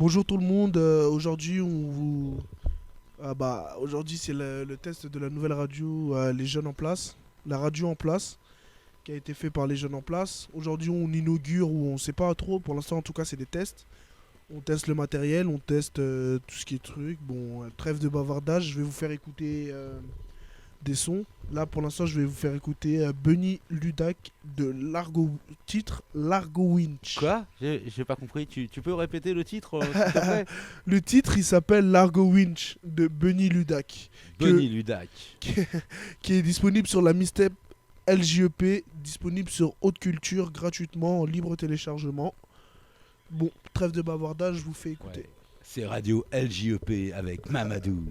Bonjour tout le monde, aujourd'hui aujourd'hui c'est le test de la nouvelle radio Les Jeunes en Place, la radio en place qui a été fait par les Jeunes en Place. Aujourd'hui on inaugure ou on sait pas trop, pour l'instant en tout cas c'est des tests. On teste le matériel, on teste tout ce qui est truc. Bon, trêve de bavardage, je vais vous faire écouter des sons. Là pour l'instant je vais vous faire écouter Benny Ludac de Largo, titre Largo Winch. Quoi? J'ai pas compris. Tu peux répéter le titre, s'il te plaît? Le titre il s'appelle Largo Winch de Benny Ludac. Benny Ludac. Qui est disponible sur la mixtape LJEP, disponible sur Haute Culture gratuitement en libre téléchargement. Bon, trêve de bavardage, je vous fais écouter. Ouais. C'est Radio LJEP avec Mamadou.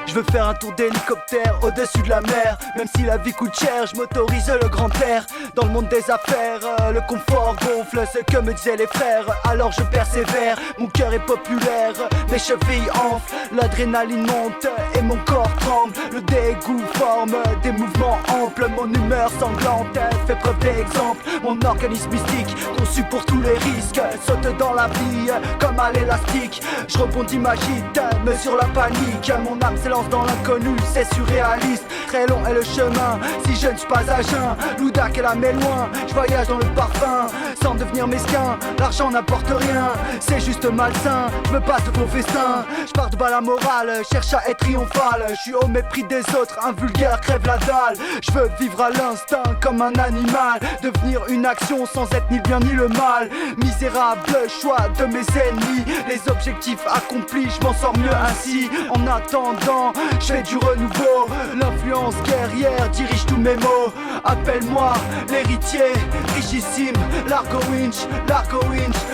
Je veux faire un tour d'hélicoptère au-dessus de la mer. Même si la vie coûte cher, je m'autorise le grand air. Dans le monde des affaires, le confort gonfle, ce que me disaient les frères. Alors je persévère, mon cœur est populaire, mes chevilles enflent, l'adrénaline monte et mon corps tremble. Le dégoût forme des mouvements amples, mon humeur sanglante fait preuve d'exemple. Mon organisme mystique, conçu pour tous les risques, saute dans la vie comme à l'élastique. Je rebondis, m'agite, mesure la panique. Mon âme s'élance dans l'inconnu, c'est surréaliste. Très long est le chemin, si je ne suis pas à jeun. Ludac est la mais loin, je voyage dans le parfum sans devenir mesquin, l'argent n'apporte rien, c'est juste malsain. Je me passe de vos festins, je pars de bas la morale, cherche à être triomphal. Je suis au mépris des autres, un vulgaire crève la dalle. Je veux vivre à l'instinct comme un animal, devenir une action sans être ni le bien ni le mal. Misérable choix de mes ennemis, les objectifs accomplis, je m'en sors mieux ainsi. En attendant, je fais du renouveau, l'influence guerrière dirige tous mes mots. Appelle-moi l'héritier, richissime, Largo Winch,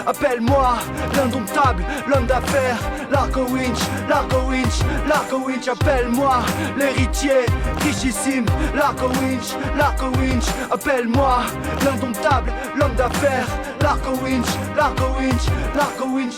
appelle-moi l'indomptable, l'homme d'affaires, Largo Winch, appelle-moi l'héritier, richissime, Largo Winch, appelle-moi l'indomptable, l'homme d'affaires, Largo Winch.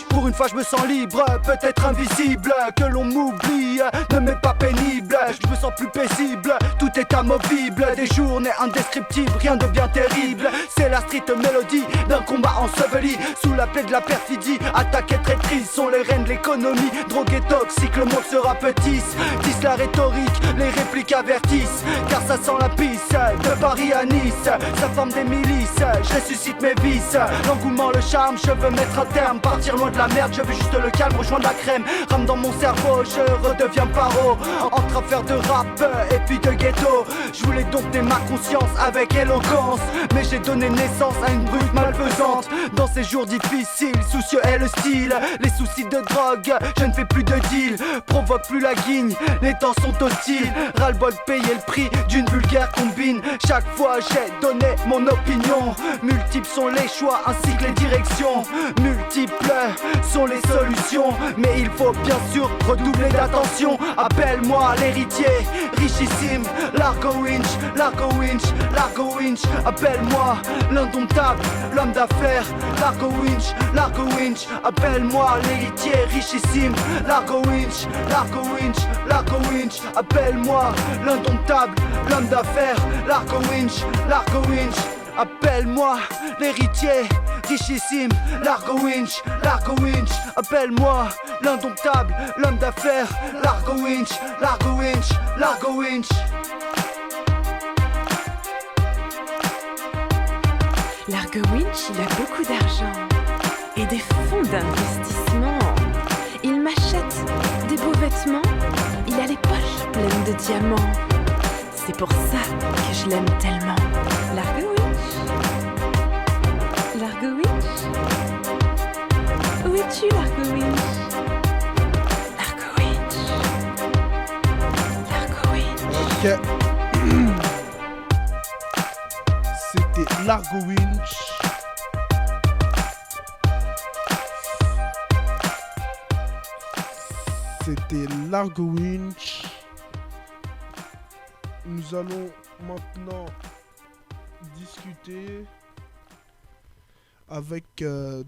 Pour une fois je me sens libre, peut-être invisible, que l'on m'oublie, ne m'est pas pénible, je me sens plus paisible, tout est amovible, des journées indescriptibles, rien de bien terrible. C'est la street mélodie d'un combat enseveli sous la plaie de la perfidie. Attaque et traîtrise sont les reines de l'économie. Drogue et toxique, le monde se rapetisse. Tisse la rhétorique, les répliques avertissent, car ça sent la pisse. De Paris à Nice, ça forme des milices. Je ressuscite mes vices, l'engouement, le charme. Je veux mettre un terme, partir loin de la merde. Je veux juste le calme, rejoindre la crème. Rame dans mon cerveau, je redeviens paro. Entre affaires de rap et puis de ghetto, je voulais dompter ma conscience avec éloquence, mais j'ai donné naissance à une brute malfaisante. Dans ces jours difficiles, soucieux est le style. Les soucis de drogue, je ne fais plus de deal. Provoque plus la guigne, les temps sont hostiles. Ras-le-bol de payer le prix d'une vulgaire combine. Chaque fois j'ai donné mon opinion. Multiples sont les choix ainsi que les directions. Multiples sont les solutions, mais il faut bien sûr redoubler d'attention. Appelle-moi l'héritier, richissime, Largo Winch, appelle-moi l'indomptable, l'homme d'affaires, Largo Winch, appelle-moi l'héritier, richissime, Largo Winch, appelle-moi l'indomptable, l'homme d'affaires, Largo Winch, appelle-moi l'héritier, richissime, Largo Winch, appelle-moi l'indomptable, l'homme d'affaires, Largo Winch. Largo Winch, il a beaucoup d'argent et des fonds d'investissement. Il m'achète des beaux vêtements, il a les poches pleines de diamants. C'est pour ça que je l'aime tellement. Largo Winch, où es-tu, Largo Winch? Ok. C'était Largo Winch C'était Largo Winch. Nous allons maintenant discuter avec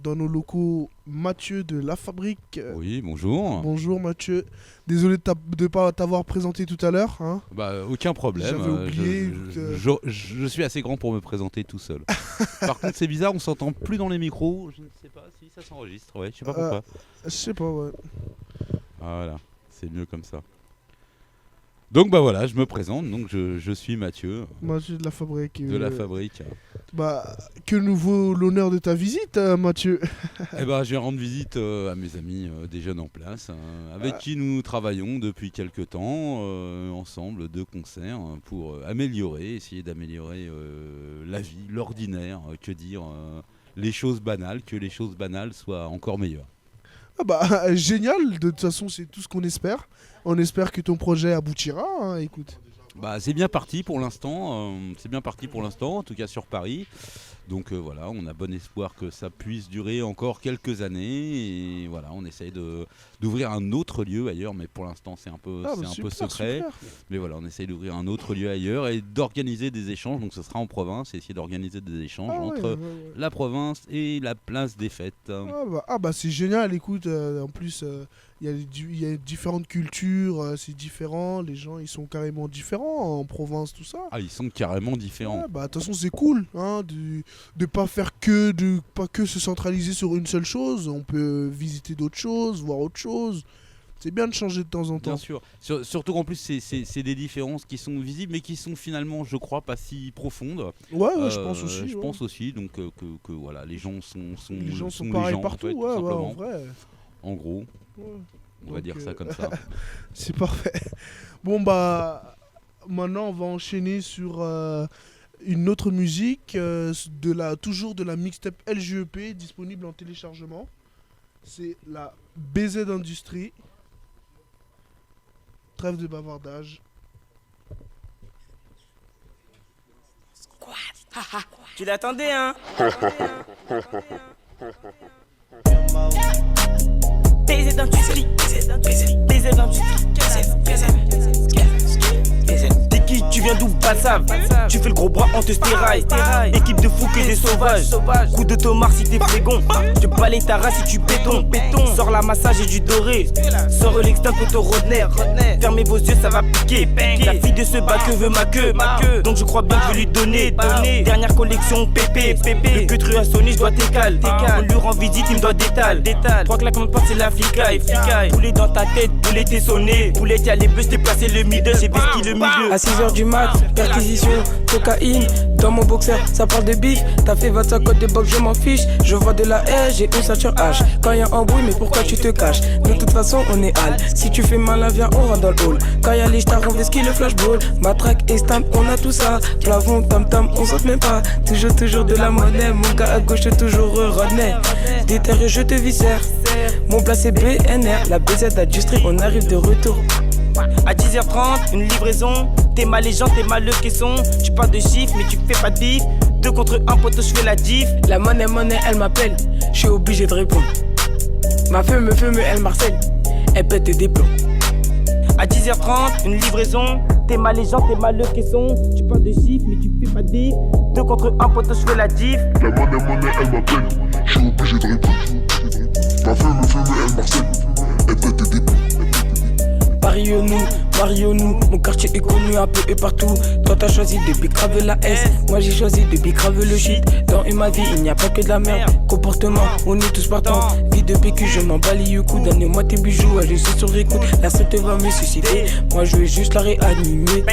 dans nos locaux Mathieu de La Fabrique. Oui, bonjour. Bonjour Mathieu. Désolé de ne pas t'avoir présenté tout à l'heure. Hein. Bah, aucun problème. J'avais oublié. Je suis assez grand pour me présenter tout seul. Par contre, c'est bizarre, on s'entend plus dans les micros. Je ne sais pas si ça s'enregistre. Ouais, je sais pas pourquoi. Je sais pas, ouais. Voilà, c'est mieux comme ça. Donc bah voilà, je me présente, donc je suis Mathieu. Mathieu de La Fabrique. De La Fabrique. Bah, que nous vaut l'honneur de ta visite, Mathieu? Eh ben, je vais rendre visite à mes amis des jeunes en place, avec qui nous travaillons depuis quelques temps, ensemble, de concert, pour essayer d'améliorer la vie, l'ordinaire, que dire, les choses banales, que les choses banales soient encore meilleures. Ah bah, génial, de toute façon, c'est tout ce qu'on espère. On espère que ton projet aboutira, hein, écoute. Bah, c'est bien parti pour l'instant, en tout cas sur Paris. Donc voilà, on a bon espoir que ça puisse durer encore quelques années. Et voilà, on essaye d'ouvrir un autre lieu ailleurs, mais pour l'instant c'est un peu secret. Super. Mais voilà, on essaye d'ouvrir un autre lieu ailleurs et d'organiser des échanges. Donc ce sera en province, essayer d'organiser des échanges entre la province et la place des fêtes. Ah bah c'est génial, écoute, en plus il y a différentes cultures, c'est différent, les gens ils sont carrément différents en province, tout ça. Ah, ils sont carrément différents. Bah de toute façon c'est cool, hein, de pas que se centraliser sur une seule chose. On peut visiter d'autres choses, voir autre chose. C'est bien de changer de temps en temps. Bien sûr. Surtout qu'en plus c'est des différences qui sont visibles mais qui sont finalement, je crois, pas si profondes. Ouais, je pense aussi. Je pense aussi, donc que voilà, les gens sont pareils les gens, partout, en fait, en vrai. En gros, on va dire ça comme ça. C'est parfait. Bon bah, maintenant on va enchaîner sur une autre musique, toujours de la mixtape LGEP, disponible en téléchargement. C'est la BZ Industrie. Trêve de bavardage. Tu l'attendais, hein? BZ Industrie, BZ Industrie, t'es qui? Tu viens d'où? Balsave. Tu fais le gros bras, on te stéraille. Équipe de fous que des sauvages. Coup de tomard si t'es frégon. Je balaye ta race si tu béton. Sors la massage et du doré. Sors l'extinct poteau Rodner. Fermez vos yeux, ça va piquer. La fille de ce bac veut ma queue. Donc je crois bien que je vais lui donner. Dernière collection pépé. Le que tu as sonné, je dois t'écaler. On lui rend visite, il me doit détal. 3 claques même pas, c'est la flicaille. Poulet dans ta tête, poulet t'es sonné. Poulet t'y a les bœufs, t'es placé le middle. J'ai vesti le milieu. À 6h du mat, perquisition, cocaïne, dans mon boxer, ça parle de bif. T'as fait 25 codes de box, je m'en fiche. Je vois de la haine, j'ai une ceinture H. Quand y'a embrouille, mais pourquoi tu te caches? De toute façon, on est hal. Si tu fais malin, viens, on rentre dans le hall. Quand y'a les stars, on vesquille le flashball. Matraque et stamp, on a tout ça. Plavon, tam-tam, on saute même pas. Toujours de la monnaie. Mon gars à gauche, toujours Rodney. Déterre, je te viscère. Mon plat c'est BNR, la BZ Industrie, on arrive de retour. À 10h30, une livraison. T'es mal les gens, t'es mal le caisson. Tu parles de chiffres, mais tu fais pas de bif. 2 contre 1, poteau, je fais la diff. La monnaie, elle m'appelle. Je suis obligé de répondre. Ma femme, elle marcelle. Elle pète des plombs. À 10h30, une livraison. T'es mal les gens, t'es mal le caisson. Tu parles de chiffres, mais tu fais pas de bif. 2 contre 1, poteau, je fais la diff. La monnaie, elle m'appelle. Je suis obligé de répondre. Ma femme, elle marcelle. Elle pète des plombs. Marions-nous, mon quartier est connu un peu et partout. Toi t'as choisi de bicrave la S, moi j'ai choisi de bicrave le shit. Dans ma vie il n'y a pas que de la merde. Comportement, on est tous partants. Vie de PQ, je m'en bats les coups. Donne-moi tes bijoux, je suis sur écoute. La street va me susciter, moi je vais juste la réanimer.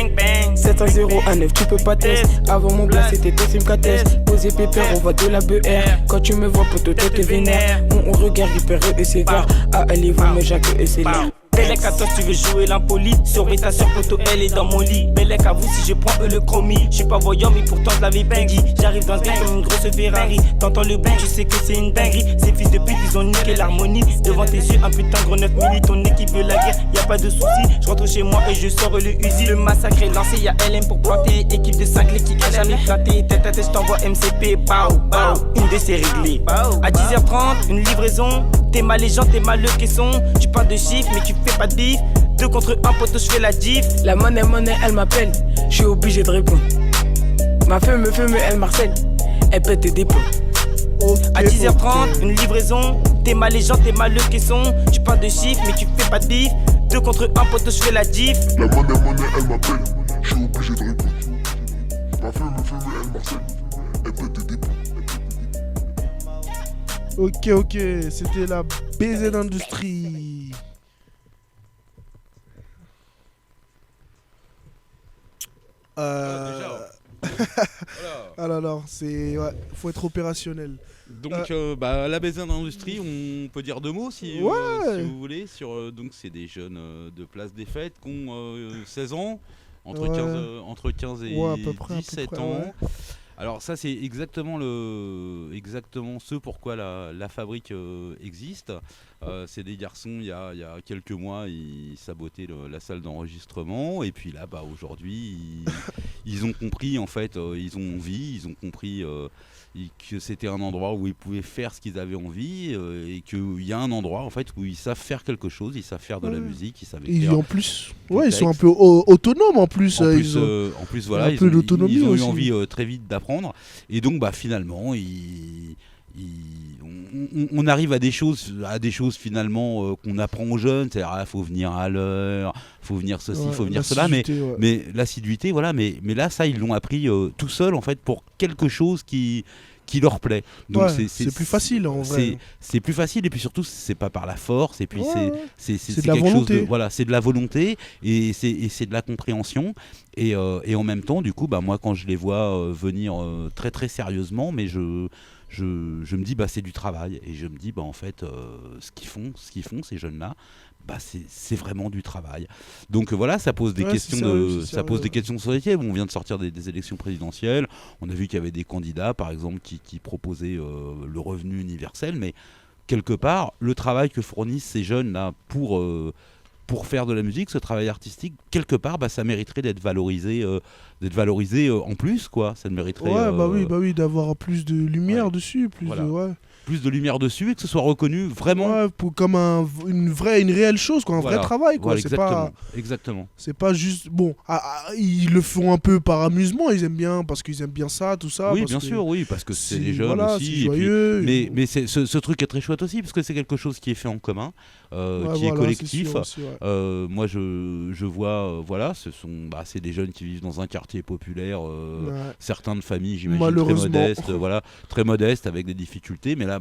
7-0 à 9, tu peux pas tester. Avant mon plat c'était tes test. Posé pépère, on voit de la BR. Quand tu me vois poteau tête vénère. Mon regard hyper et sévère. Ah elle est vous mais Jacques et c'est là. Bellec à toi si tu veux jouer l'impoli. Surveille ta soeur poteau, elle est dans mon lit. Bellec à vous si je prends le chromie. Je suis pas voyant mais pourtant je l'avais bangui. J'arrive dans ce game comme une grosse Ferrari. T'entends le bruit, tu sais que c'est une dinguerie. Ces fils de pute ils ont niqué l'harmonie. Devant tes yeux un putain de gros 9 milli. Ton équipe veut la guerre, y a pas de soucis. Je rentre chez moi et je sors le Uzi. Le massacre est lancé, y'a LM pour planter. Équipe de 5 qui a jamais planté. Tête à tête j't'envoie MCP, pow, pow. Une de c'est réglé. À 10h30, une livraison. T'es mal les gens, t'es mal le caisson. Tu parles de chiffres mais tu fais pas de bif. 2 contre 1 poteau je fais la diff. La monnaie, elle m'appelle, je suis obligé de répondre. Ma femme, elle marcelle, elle pète des plombs. À 10h30, une livraison. T'es mal les gens, t'es mal le caisson. Tu parles de chiffres mais tu fais pas de bif. 2 contre 1 poteau je fais la diff. La monnaie, elle m'appelle, je suis obligé de répondre. Ma femme, elle marcelle, elle pète des plombs. Ok, c'était la BZ Industrie. Déjà. Ah là là, faut être opérationnel. Donc la BZ Industrie, on peut dire 2 mots si vous voulez. Donc c'est des jeunes de Place des Fêtes qui ont 16 ans, entre 15 et à peu près, 17 ans. Ouais. Alors ça c'est exactement ce pourquoi la fabrique existe. C'est des garçons, il y a quelques mois ils sabotaient la salle d'enregistrement et puis là aujourd'hui ils ont compris en fait, ils ont compris que c'était un endroit où ils pouvaient faire ce qu'ils avaient envie et qu'il y a un endroit en fait où ils savent faire quelque chose, ils savent faire de la musique, ils savent écrire. Et en plus, ils sont un peu autonomes en plus. En plus voilà, ils ont eu envie très vite d'apprendre et donc finalement on arrive à des choses finalement qu'on apprend aux jeunes, c'est-à-dire faut venir à l'heure, faut venir ceci, faut venir cela, mais l'assiduité, voilà, mais là ça ils l'ont appris tout seul en fait pour quelque chose qui leur plaît. Donc c'est plus facile en vrai. C'est plus facile et puis surtout c'est pas par la force et puis c'est de la volonté. C'est de la volonté et c'est de la compréhension et en même temps du coup moi quand je les vois venir très très sérieusement, mais je me dis c'est du travail et je me dis en fait ce qu'ils font ces jeunes là c'est vraiment du travail. Donc voilà, ça pose des questions des questions de société. On vient de sortir des élections présidentielles, on a vu qu'il y avait des candidats par exemple qui proposaient le revenu universel, mais quelque part le travail que fournissent ces jeunes là pour faire de la musique, ce travail artistique, quelque part, ça mériterait d'être valorisé en plus, quoi. Ça mériterait. Oui, d'avoir plus de lumière dessus, plus de lumière dessus et que ce soit reconnu vraiment comme une réelle chose, quoi, un vrai travail, quoi. Exactement. C'est pas juste ils le font un peu par amusement, ils aiment bien parce qu'ils aiment bien ça, tout ça. Oui, bien sûr, parce que c'est les jeunes aussi. C'est joyeux, mais ce truc est très chouette aussi parce que c'est quelque chose qui est fait en commun, qui est collectif. Moi, je vois, c'est des jeunes qui vivent dans un quartier populaire, certains de familles, j'imagine, très modestes, avec des difficultés, mais là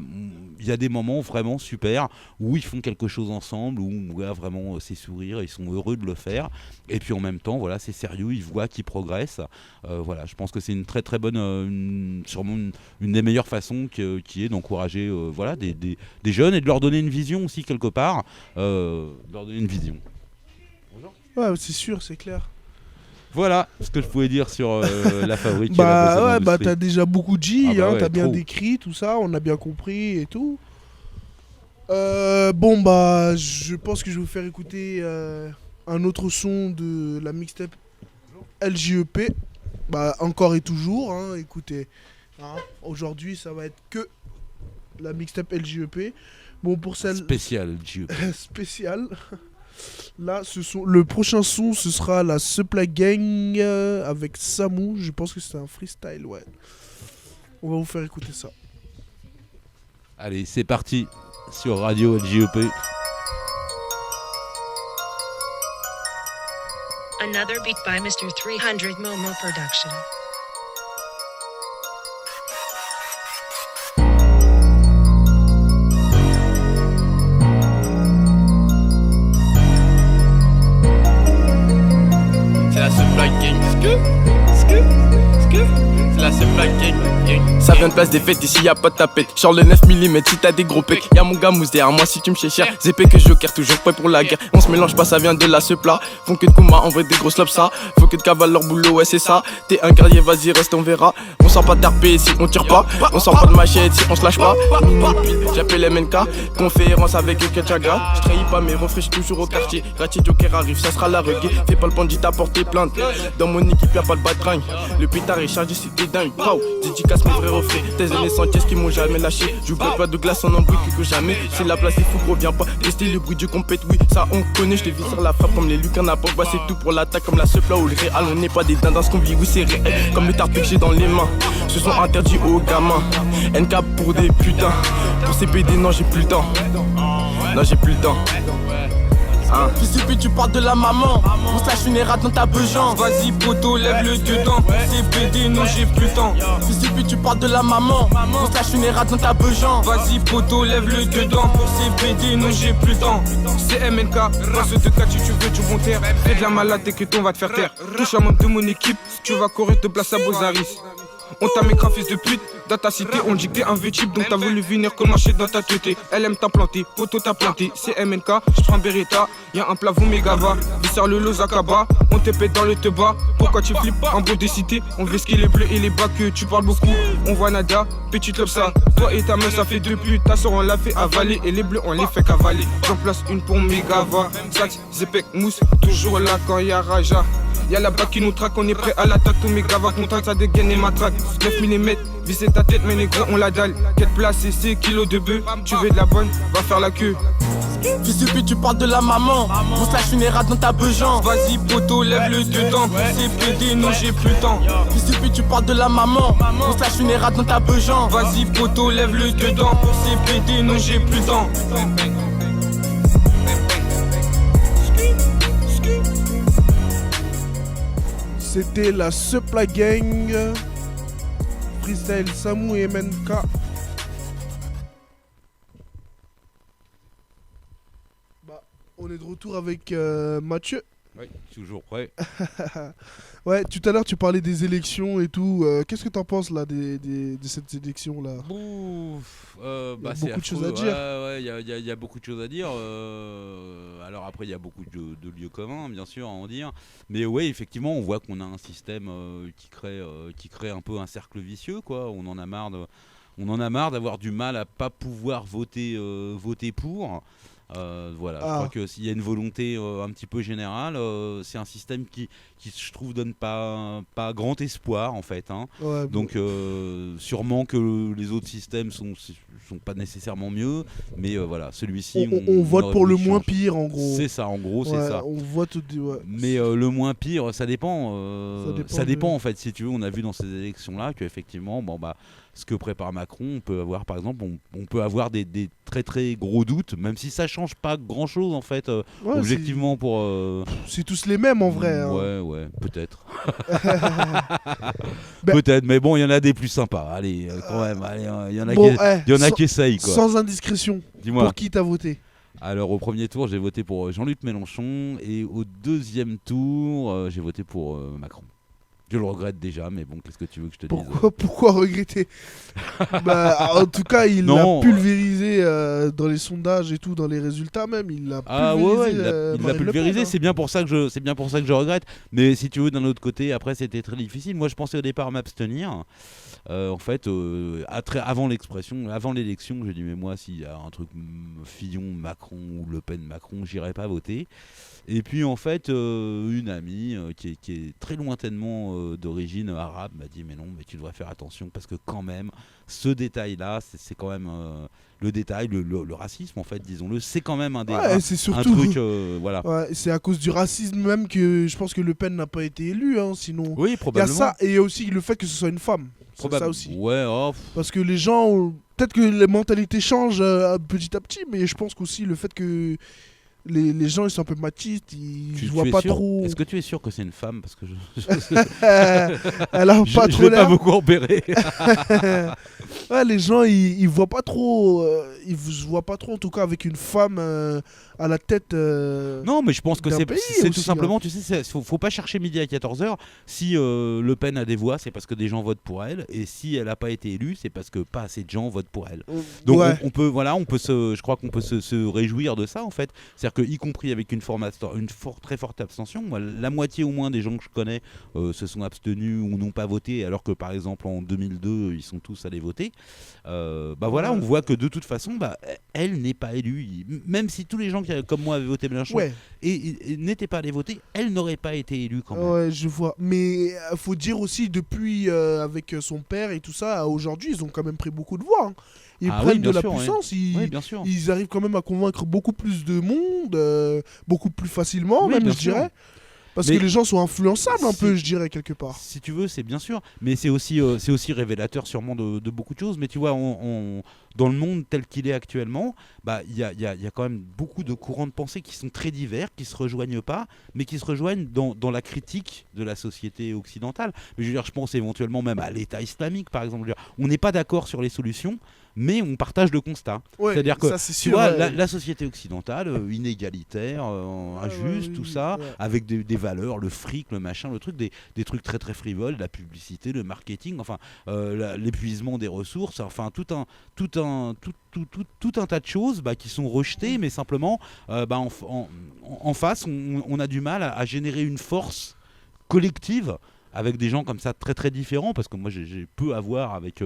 il y a des moments vraiment super où ils font quelque chose ensemble, où on voit vraiment ces sourires, ils sont heureux de le faire et puis en même temps c'est sérieux, ils voient qu'ils progressent. Je pense que c'est une très très bonne sûrement une des meilleures façons qui est d'encourager des jeunes et de leur donner une vision aussi quelque part, leur donner une vision. Bonjour. C'est sûr, c'est clair. Voilà ce que je pouvais dire sur la fabrique. T'as déjà beaucoup dit, t'as bien trop décrit tout ça, on a bien compris et tout. Je pense que je vais vous faire écouter un autre son de la mixtape LJEP. Encore et toujours, écoutez. Aujourd'hui, ça va être que la mixtape LJEP. Bon, pour celle spéciale LJEP. Spéciale. Là, le prochain son, ce sera la Supply Gang avec Samu. Je pense que c'est un freestyle, On va vous faire écouter ça. Allez, c'est parti sur Radio LJEP. Another beat by Mr. 300 Momo Production. Ça vient de Place des Fêtes, ici y'a pas de tapette. Genre le 9 mm si t'as des gros pecs. Y'a mon gars mousse derrière moi si tu me cher. Zépé que joker, toujours prêt pour la guerre. On se mélange pas, ça vient de la sepla. Font que de Kuma, envoie des grosses lobes ça. Faut que de cavale leur boulot, c'est ça. T'es un guerrier, vas-y reste, on verra. On sent pas tarpé si on tire pas. On sent pas de machette si on se lâche pas. J'appelle MNK, conférence avec Ketchaga. J'trahis pas mes refrais, toujours au quartier. Ratchet Joker arrive, ça sera la reggae. Fais pas le bandit, t'as porté plainte. Dans mon équipe y'a pas de batringue. Le pétard est chargé, c'est des dingues. Dédicace mes vrais refrains. rencontré des années sans caisse qui m'ont jamais lâché. J'oublie pas de glace en embrouille que jamais. C'est la place, il faut qu'on revient pas. Tester le bruit du compète, oui, ça on connaît. Je te vis sur la frappe comme les Lucas n'a pas. Bah, c'est tout pour l'attaque comme la seule là où le réel. On n'est pas des dindins, ce qu'on vit, oui, c'est réel. Comme le tarpé que j'ai dans les mains. Ce sont interdits aux gamins. NK pour des putains. Pour ces PD, non, j'ai plus le temps. Non, j'ai plus le temps. Fils et puis tu parles de la maman. Moustache funéraire dans ta bejan. Vas-y poto, lève le dedans. C'est PD, non j'ai plus le temps. Fils et puis tu parles de la maman. Moustache funéraire dans ta bejan. Vas-y poto, lève le dedans. C'est PD, non j'ai plus le temps. C'est MNK, passe de cas si tu veux du bon terre. Fais de la malade dès que ton va te faire taire. Touche un membre de mon équipe, si tu vas courir te place à Bozaris. On t'a mis fils de pute, dans ta cité on dit que t'es un vieux type. Donc t'as voulu venir que marcher dans ta tête. Elle aime t'a planté, poto t'a planté. C'est MNK, j'prends Beretta, y'a un plafond mégava. Vissar le Lozakaba, on te pète dans le teba. Pourquoi tu flippes, un beau décité. On veut skier les bleus et les bas que tu parles beaucoup. On voit nada, petite comme ça. Toi et ta meuf ça fait deux putes. Ta soeur on l'a fait avaler et les bleus on les fait cavaler. J'en place une pour Mégava. Sax, Zepek, Mousse, toujours là quand y'a Raja. Y'a la bac qui nous traque, on est prêt à l'attaque. Tous mes gars va contrainte, ça dégaine et matraque. 9 mm, visser ta tête, mais négro, on la dalle. Quelle place et c'est kilos de bœuf. Tu veux de la bonne, va faire la queue. Fils et puis tu parles de la maman. Moustache funéraire dans ta bejan. Vas-y, poto, lève le dedans. C'est PD, non, j'ai plus le temps. Fils et puis tu parles de la maman. Moustache funéraire dans ta bejan. Vas-y, poto, lève le dedans. C'est PD, non, j'ai plus le temps. C'était la Supply Gang, Freestyle Samu et MNK. Bah, on est de retour avec Mathieu. Oui, toujours prêt. Ouais, tout à l'heure tu parlais des élections et tout. Qu'est-ce que t'en penses là de cette élection là? Bah, beaucoup de choses à dire. Ouais, il y a beaucoup de choses à dire. Alors après, il y a beaucoup de lieux communs, bien sûr, à en dire. Mais ouais, effectivement, on voit qu'on a un système qui crée un peu un cercle vicieux, quoi. On en a marre d'avoir du mal à pas pouvoir voter pour. Voilà, je crois que s'il y a une volonté un petit peu générale, c'est un système qui je trouve donne pas grand espoir en fait, hein. Ouais, donc sûrement que les autres systèmes sont pas nécessairement mieux, mais voilà, celui-ci on vote pour le moins pire en gros. C'est ça, en gros, ouais, c'est ça. On vote mais le moins pire, ça dépend. Ça dépend de... en fait, si tu veux. On a vu dans ces élections-là qu'effectivement, ce que prépare Macron, on peut avoir par exemple, on peut avoir des très très gros doutes, même si ça change pas grand-chose en fait, objectivement pour. C'est tous les mêmes en vrai. Hein. Ouais, peut-être. Peut-être, mais bon, il y en a des plus sympas. Allez, quand même, il y en a qui essayent quoi. Sans indiscrétion. Dis-moi. Pour qui t'as voté? Alors au premier tour, j'ai voté pour Jean-Luc Mélenchon et au deuxième tour, j'ai voté pour Macron. Je le regrette déjà, mais bon, qu'est-ce que tu veux que je te dise? Pourquoi regretter? En tout cas, il l'a pulvérisé dans les sondages et tout, dans les résultats même. Il l'a pulvérisé. Il l'a pulvérisé. C'est bien pour ça que je regrette. Mais si tu veux, d'un autre côté, après, c'était très difficile. Moi, je pensais au départ m'abstenir. En fait, avant l'élection, j'ai dit mais moi, s'il y a un truc Fillon, Macron ou Le Pen, Macron, j'irai pas voter. Et puis en fait, une amie qui est très lointainement d'origine arabe m'a dit mais non, mais tu devrais faire attention parce que quand même, ce détail-là, c'est quand même le détail, le racisme en fait, disons-le, c'est quand même un c'est surtout, un truc, voilà. Ouais, c'est à cause du racisme même que je pense que Le Pen n'a pas été élu, hein, sinon. Oui, probablement. Il y a ça et aussi le fait que ce soit une femme. C'est ça aussi. Ouais. Parce que les gens, peut-être que les mentalités changent petit à petit, mais je pense qu'aussi le fait que les gens ils sont un peu machistes, ils voient pas trop. Est-ce que tu es sûr que c'est une femme? Parce que elle a pas trop je l'ai pas beaucoup repéré. Ouais, les gens ils voient pas trop, ils voient pas trop en tout cas avec une femme à la tête. Non, mais je pense que c'est aussi, tout simplement, tu sais, faut pas chercher midi à 14h. Si Le Pen a des voix, c'est parce que des gens votent pour elle, et si elle a pas été élue, c'est parce que pas assez de gens votent pour elle. Donc on peut je crois qu'on peut se réjouir de ça en fait. C'est-à-dire que y compris avec une très forte abstention, moi, la moitié au moins des gens que je connais se sont abstenus ou n'ont pas voté, alors que par exemple en 2002 ils sont tous allés voter. Bah voilà, on voit que de toute façon, bah, elle n'est pas élue. Même si tous les gens qui, comme moi, avaient voté Mélenchon Ouais. et n'étaient pas allés voter, elle n'aurait pas été élue quand même. Ouais, je vois. Mais faut dire aussi, depuis, avec son père et tout ça, aujourd'hui, ils ont quand même pris beaucoup de voix, hein. Ils Ah oui, prennent bien de la sûr, ouais. puissance, Oui, bien sûr. ils arrivent quand même à convaincre beaucoup plus de monde, beaucoup plus facilement, Oui, même, bien je sûr. dirais. Parce Mais que les gens sont influençables un si- peu, je dirais, quelque part. Si tu veux, c'est bien sûr, mais c'est aussi révélateur sûrement de beaucoup de choses. Mais tu vois, dans le monde tel qu'il est actuellement, bah, il y a quand même beaucoup de courants de pensée qui sont très divers, qui se rejoignent pas, mais qui se rejoignent dans la critique de la société occidentale. Mais je veux dire, je pense éventuellement même à l'État islamique, par exemple. Je veux dire, on n'est pas d'accord sur les solutions, mais on partage le constat. Ouais, C'est-à-dire que ça, c'est tu sûr, vois, ouais. la société occidentale, inégalitaire, injuste, oui, tout ça, ouais. avec des valeurs, le fric, le machin, le truc, des trucs très très frivoles, la publicité, le marketing, enfin l'épuisement des ressources, enfin tout un tas de choses qui sont rejetées, mais simplement en face, on a du mal à générer une force collective avec des gens comme ça très très différents, parce que moi j'ai peu à voir avec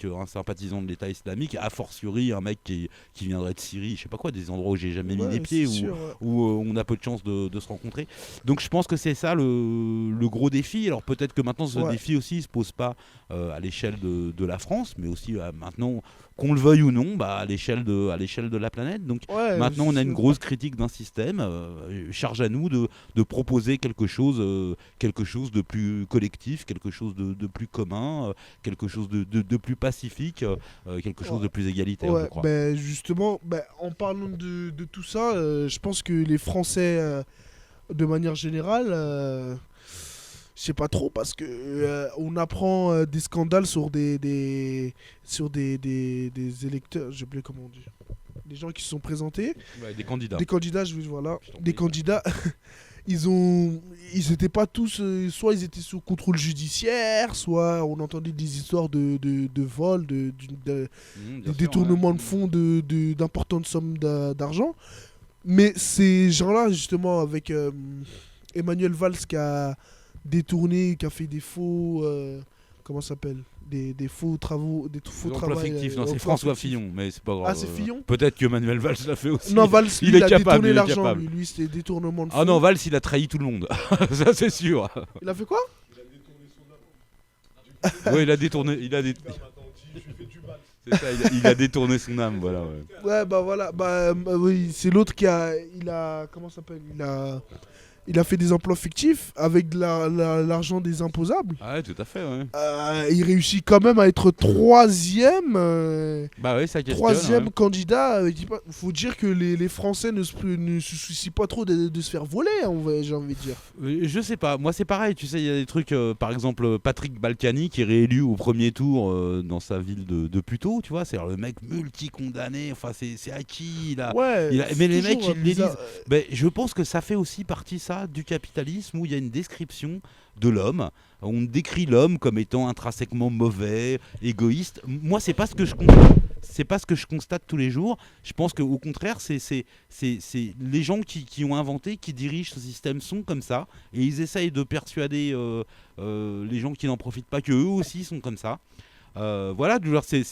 un sympathisant de l'État islamique, a fortiori un mec qui viendrait de Syrie, je sais pas quoi, des endroits où j'ai jamais mis Ouais, les pieds, c'est sûr, ouais. où on a peu de chance de se rencontrer. Donc je pense que c'est ça le gros défi. Alors peut-être que maintenant ce Ouais. défi aussi se pose pas à l'échelle de la France, mais aussi maintenant, qu'on le veuille ou non, à l'échelle de la planète. Donc Ouais, maintenant on a c'est- une grosse critique d'un système, charge à nous de proposer quelque chose de plus collectif, quelque chose de plus commun, quelque chose de plus pacifique, quelque chose de plus égalitaire, je Ouais, crois. ben justement, en parlant de tout ça, je pense que les Français, de manière générale, je sais pas trop, parce que on apprend des scandales sur des électeurs, j'ai oublié comment on dit, des gens qui se sont présentés, Ouais, des candidats. des candidats, voilà, Je t'en des prie. candidats. Ils étaient pas tous, soit ils étaient sous contrôle judiciaire, soit on entendait des histoires de vol, Bien des sûr, détournements ouais. de fonds d'importantes sommes d'argent. Mais ces gens-là, justement, avec Emmanuel Valls qui a détourné, qui a fait des faux. Comment ça s'appelle des faux travaux. Des faux Des emplois travail, fictifs, non, c'est emplois François fictifs. Fillon, mais c'est pas grave. Ah, c'est Fillon Peut-être que Manuel Valls l'a fait aussi. Non, Valls, il lui, est il a capable, détourné il est l'argent. capable. Lui, c'était détournement de fonds. Ah non, Valls, il a trahi tout le monde. Ça, c'est sûr. Il a fait quoi? Ouais, il a détourné. C'est ça, il a détourné son âme, voilà. Ouais. Ouais, bah voilà. Oui, c'est l'autre qui a. Comment ça s'appelle il a fait des emplois fictifs avec de l'argent des imposables. Ah ouais, tout à fait, ouais. Il réussit quand même à être troisième. Bah ouais, ça questionne. Troisième Ouais. candidat. Il faut dire que les Français ne se soucient pas trop de se faire voler, j'ai envie de dire. Je sais pas, moi c'est pareil, tu sais, il y a des trucs, par exemple Patrick Balkany qui est réélu au premier tour dans sa ville de Puteaux, tu vois, c'est le mec multi-condamné, enfin c'est acquis, Ouais, mais les c'est mecs toujours ils l'élisent. bizarre. Ben, je pense que ça fait aussi partie ça du capitalisme où il y a une description de l'homme. On décrit l'homme comme étant intrinsèquement mauvais, égoïste. Moi, c'est pas ce que je constate. C'est pas ce que je constate tous les jours. Je pense qu'au contraire, c'est les gens qui ont inventé, qui dirigent ce système sont comme ça, et ils essayent de persuader les gens qui n'en profitent pas que eux aussi sont comme ça. Voilà, c'est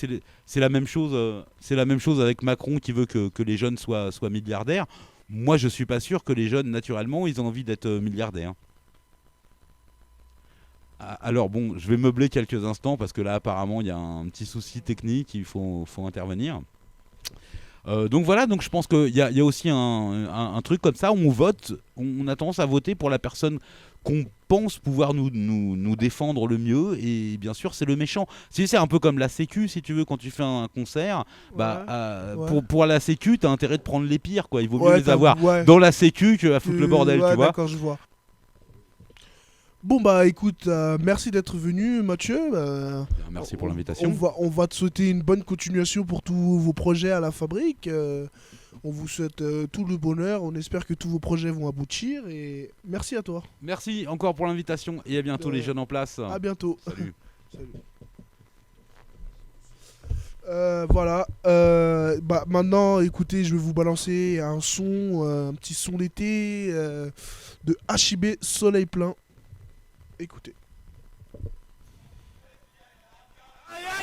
la même chose. C'est la même chose avec Macron qui veut que les jeunes soient milliardaires. Moi, je suis pas sûr que les jeunes, naturellement, ils ont envie d'être milliardaires. Alors bon, je vais meubler quelques instants parce que là, apparemment, il y a un petit souci technique, il faut intervenir. Donc voilà, donc je pense qu'il y a aussi un truc comme ça où on vote, on a tendance à voter pour la personne qu'on pense pouvoir nous défendre le mieux, et bien sûr c'est le méchant. C'est un peu comme la sécu, si tu veux, quand tu fais un concert, ouais. pour la sécu t'as intérêt de prendre les pires, quoi. Il vaut mieux Ouais, les avoir ouais. dans la sécu que à foutre le bordel, ouais, tu vois. D'accord, je vois. Bon écoute, merci d'être venu, Mathieu. Merci pour l'invitation. On va te souhaiter une bonne continuation pour tous vos projets à la fabrique. On vous souhaite tout le bonheur. On espère que tous vos projets vont aboutir. Et merci à toi. Merci encore pour l'invitation et à bientôt les jeunes en place. À bientôt. Salut. Salut. Voilà. Maintenant, écoutez, je vais vous balancer un son, un petit son d'été de HIB Soleil Plein. Écoutez. Aïe, aïe,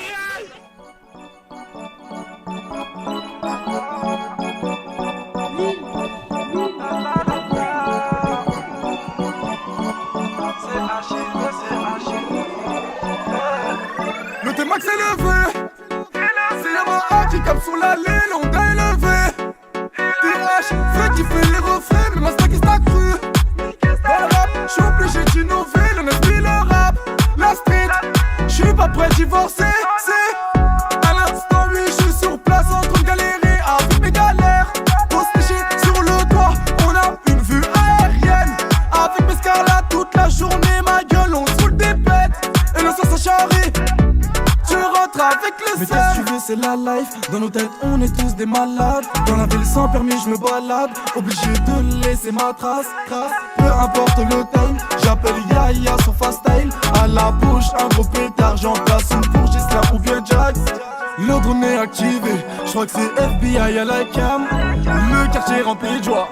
Petit cap sur l'allée, l'onde est levée. TH, Fred qui fait les refrains, mais ma stack est stack cru. Dans le rap, j'suis obligé d'innover, le esprit, le rap, la street. J'suis pas prêt de divorcer, c'est à l'instant, oui, j'suis sur place en train de galérer avec mes galères. Post sur le toit, on a une vue aérienne. Avec mes scarlats toute la journée, ma gueule, on se roule des bêtes. Et le sang s'acharrie, tu rentres avec le seul. Mais qu'est-ce que tu veux, c'est la life. Dans nos têtes, on est tous des malades. Dans la ville sans permis, je me balade. Obligé de laisser ma trace. Peu importe le time, j'appelle Yaya sur fast style. À la bouche, un gros pétard, j'en place une pour Gisela ou bien Jax. Le drone est activé, je crois que c'est FBI à la cam. Le quartier rempli de joie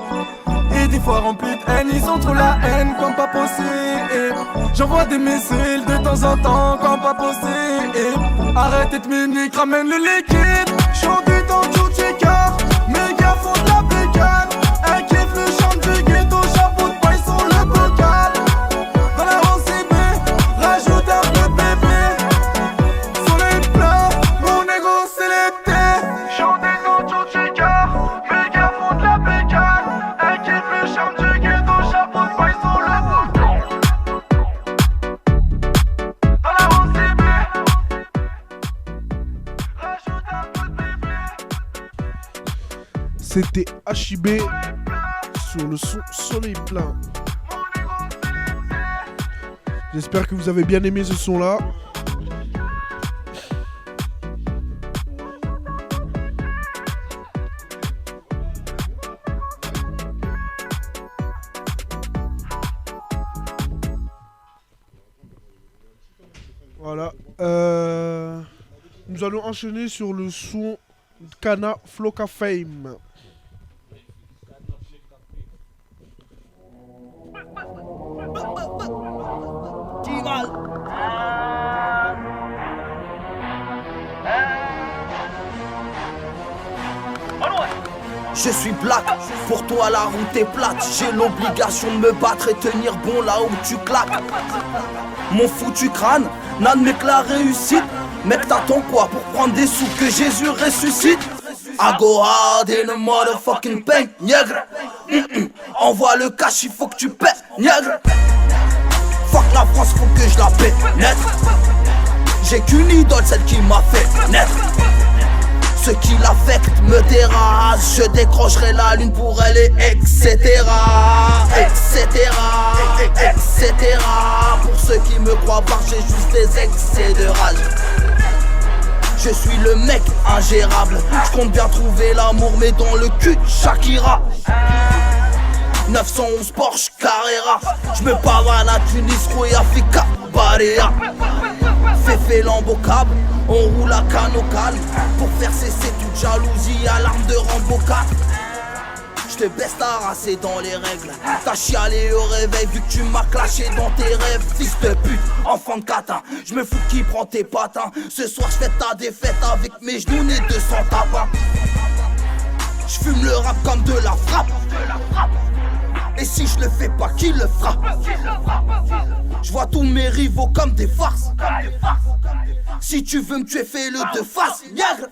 et des fois rempli de haine. Ils ont trop la haine comme pas possible. J'envoie des missiles de temps en temps comme pas possible. Arrête d'être minique, ramène le liquide. Chante dans tout cœur, mes gars font de la bécane. Un kiff le chant du ghetto, chapeau de paille sur le bocal. Dans la OCB, rajoute un peu de bébé. Sur les plats, mon ego c'est l'été. Chantez dans tout cœur, mes gars font de la bécane. Un kiff le chant du ghetto, chapeau de paille sur le bocal. Dans la OCB, rajoute un peu de bébé. C'était HIB sur le son Soleil plein. J'espère que vous avez bien aimé ce son là. Voilà. Nous allons enchaîner sur le son Kana Floka Fame. Je suis black, pour toi la route est plate. J'ai l'obligation de me battre et tenir bon là où tu claques. Mon foutu crâne n'admet que la réussite. Mec, t'attends quoi pour prendre des sous que Jésus ressuscite? I go hard in a motherfucking pain, nègre. Envoie le cash, il faut que tu paies, nègre. Fuck la France, faut que je la paie, net. J'ai qu'une idole, celle qui m'a fait naître. Ce qui l'affecte me terrasse. Je décrocherai la lune pour elle et etc. Etc. Etc. Pour ceux qui me croient voir, j'ai juste des excès de rage. Je suis le mec ingérable. Je compte bien trouver l'amour mais dans le cul de Shakira. 911 Porsche Carrera. Je me pavane à Tunis, Rouya-Fika, Barea. Féfé l'embocable, on roule à Canocal. Pour faire cesser toute jalousie à l'arme de Rambo 4. J'te baisse ta race dans les règles. T'as chialé au réveil vu que tu m'as clashé dans tes rêves. Fils de pute, enfant de catin. J'me fous qui prend tes patins. Ce soir j'fais ta défaite avec mes genoux nés de 100 tapins. J'fume le rap comme de la frappe. Et si je le fais pas, qui le fera? J'vois tous mes rivaux comme des farces. Si tu veux me tuer, fais-le de face, nègre.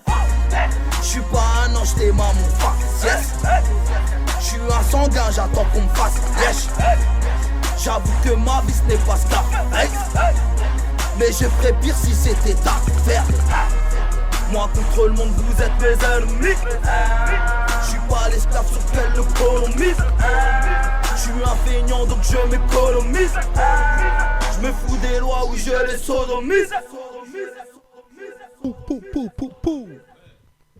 J'suis pas un ange, t'es ma mon face, yes. J'suis un sanguin, j'attends qu'on me fasse lèche. J'avoue que ma vie ce n'est pas Scarface. Mais je ferais pire si c'était ta faire. Moi contre le monde, vous êtes mes ennemis. J'suis pas l'esclave sur lequel le colomise. J'suis un feignant donc je m'économise. J'me fous des lois où je les sodomise.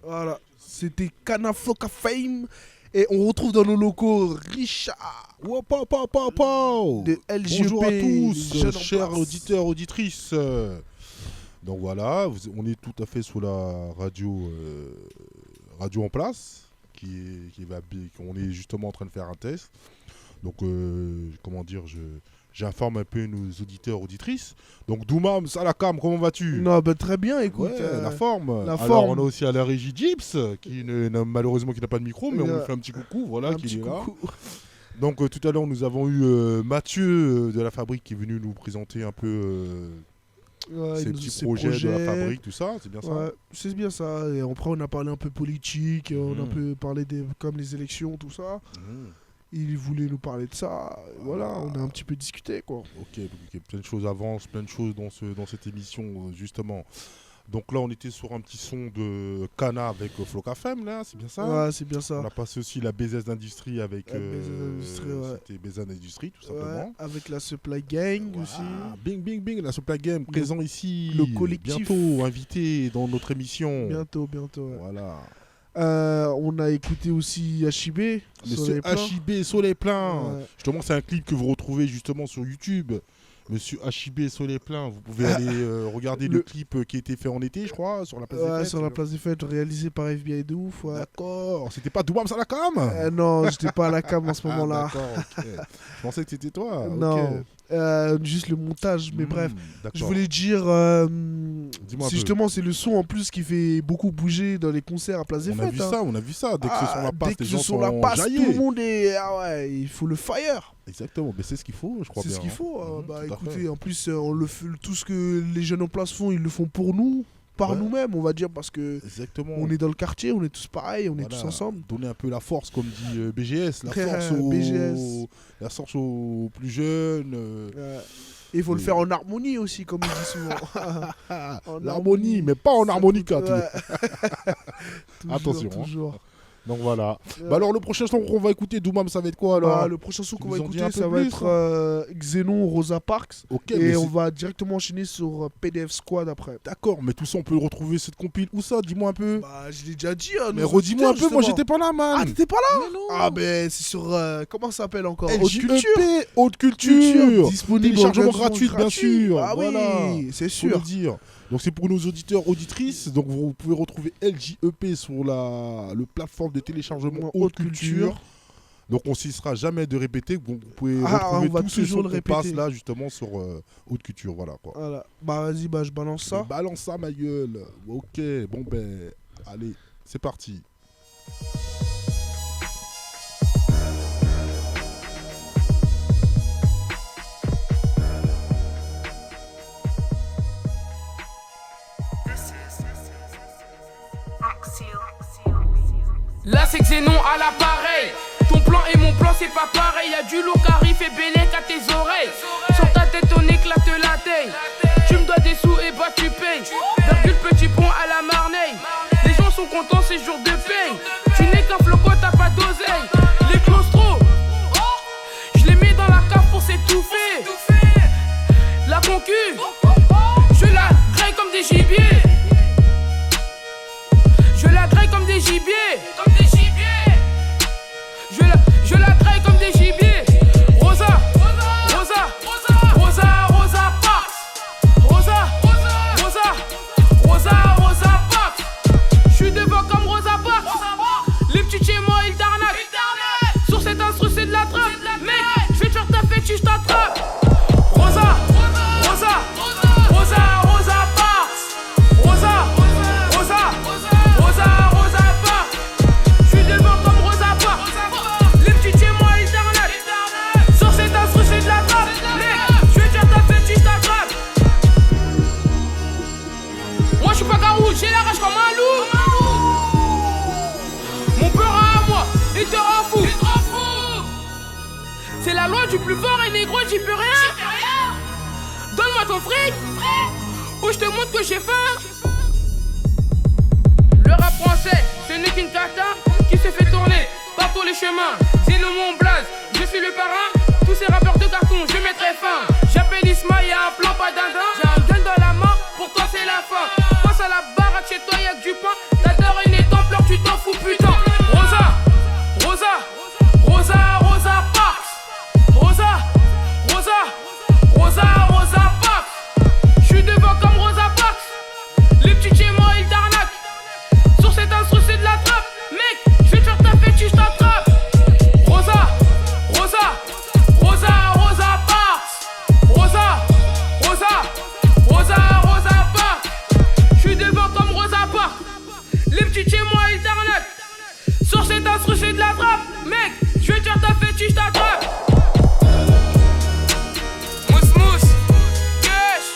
Voilà, c'était Kana Floka Fame. Et on retrouve dans nos locaux Richard de LGP. Bonjour à tous, Jeunes en chers place. auditeurs, auditrices. Donc voilà, on est tout à fait sous la radio, radio en place, on est justement en train de faire un test. Donc comment dire, j'informe un peu nos auditeurs, auditrices. Donc Doumam, Salakam, comment vas-tu? Non, bah, très bien, écoute. Ouais, la forme. La Alors forme. on a aussi à la régie Gips, malheureusement qui n'a pas de micro, mais on lui fait un petit coucou, voilà, qui est là. Donc tout à l'heure nous avons eu Mathieu de la Fabrique qui est venu nous présenter un peu Ouais, Ces petits projets de la fabrique, tout ça, c'est bien ça. Ouais, c'est bien ça. Et après, on a parlé un peu politique, on a un peu parlé comme les élections, tout ça. Il voulait nous parler de ça. Voilà, on a un petit peu discuté, quoi. Ok, plein de choses avancent, plein de choses dans cette émission, justement. Donc là, on était sur un petit son de Kana avec Floca Femme, là, c'est bien ça? Ouais, c'est bien ça. On a passé aussi la BZ d'Industrie avec... C'était BZ d'Industrie, tout simplement. Ouais, avec la Supply Gang aussi. Bing, bing, bing, la Supply Gang, présent ici. Le collectif. Bientôt invité dans notre émission. Bientôt. Ouais. Voilà. On a écouté aussi HIB. Monsieur HIB Soleil Plein. Ouais. Justement, c'est un clip que vous retrouvez justement sur YouTube. Monsieur HIB Soleil Plein, vous pouvez aller regarder le clip qui a été fait en été, je crois, sur la place des fêtes. Sur la place des fêtes, réalisé par FBI de ouf. Ouais. D'accord, c'était pas Doumams à la cam non, j'étais pas à la cam en ce moment-là. D'accord, ok. Je pensais que c'était toi. Non, juste le montage, mais bref. Je voulais dire, justement, c'est le son en plus qui fait beaucoup bouger dans les concerts à place des fêtes. On a vu ça, dès que ce son la passe, les gens sont jaillés. Tout le monde est... Ah ouais, il faut le fire. Exactement, mais c'est ce qu'il faut, je crois bien. C'est ce qu'il faut. Écoutez, en plus, tout ce que les jeunes en place font, ils le font pour nous, nous-mêmes, on va dire, parce que on est dans le quartier, on est tous pareils, on est tous ensemble. Donner un peu la force, comme dit BGS, la force aux plus jeunes. Et il faut le faire en harmonie aussi, comme il dit souvent. L'harmonie, mais pas en harmonica. Toujours, attention. Toujours. Donc voilà. Alors le prochain son qu'on va écouter, Doumam, ça va être quoi alors? Le prochain son qu'on va écouter, ça va être Xenon, Rosa Parks. Et on va directement enchaîner sur PDF Squad après. D'accord, mais tout ça on peut le retrouver cette compile où ça? Dis-moi un peu. Je l'ai déjà dit. Mais redis-moi un peu, moi j'étais pas là, man. Ah, t'étais pas là? Ben c'est sur comment ça s'appelle encore? Haute Culture. Disponible téléchargement gratuit, bien sûr. Ah oui, c'est sûr. Donc c'est pour nos auditeurs, auditrices. Donc vous pouvez retrouver LJEP sur le plateforme de téléchargement Haute Culture. Donc on s'y sera jamais de répéter. Vous pouvez retrouver tous ces sons qu'on passe là justement sur Haute Culture. Voilà quoi. Voilà. Vas-y, je balance ça. Balance ça ma gueule. Ok, bon allez, c'est parti. Là c'est Xenon à l'appareil. Ton plan et mon plan c'est pas pareil. Y'a du lourd qui arrive et bélec à tes oreilles. Sur ta tête on éclate la taille. Tu me dois des sous et tu payes. Virgule petit pont à la Marneille. Les gens sont contents c'est jour de paye. Tu n'es qu'un floco t'as pas d'oseille. Les claustros, je les mets dans la cave pour s'étouffer. La concu, je la graille comme des gibiers. Je la graille comme des gibiers. Je la graille comme des gibiers. Rosa Parks. Rosa Parks. J'suis devant comme Rosa Parks. Les petits chez moi ils t'arnaquent. Sur cet instru c'est de la trappe. Mec, j'vais te faire ta fête, je t'attrape. Rosa Parks. J'suis devant comme Rosa Parks. Les petits chez moi ils t'arnaquent. Sur cet instru c'est de la trappe. Mec, j'vais te faire ta fête, je t'attrape. Moi j'suis pas garou, j'ai la rage comme un loup. Mon peur à moi, il te rend fou. C'est la loi du plus fort et négro, j'y peux rien. Donne-moi ton fric, ou je te montre que j'ai faim. Le rap français, ce n'est qu'une cata qui se fait tourner par tous les chemins. C'est le Mont Blaze, je suis le parrain. Tous ces rappeurs de carton, je mettrai fin. J'appelle Isma, y'a un plan, pas dindin. J'ai un gun dans la main, pour toi c'est la fin. Passe à la baraque, chez toi y'a que du pain. T'adores une étampleur, tu t'en fous putain. Rosa Parks. Rosa Parks. J'suis devant comme Rosa Parks. Les petits chez moi ils t'arnaquent. Sur cet instru c'est de la trappe. Mec, j'vais te faire ta fête, je t'attrape. Rosa Parks. J'suis devant comme Rosa Parks. Les petits chez moi ils t'arnaquent. Sur cet instru c'est de la trappe. Mec, j'vais te faire ta fête, je t'attrape. Mousse, cash.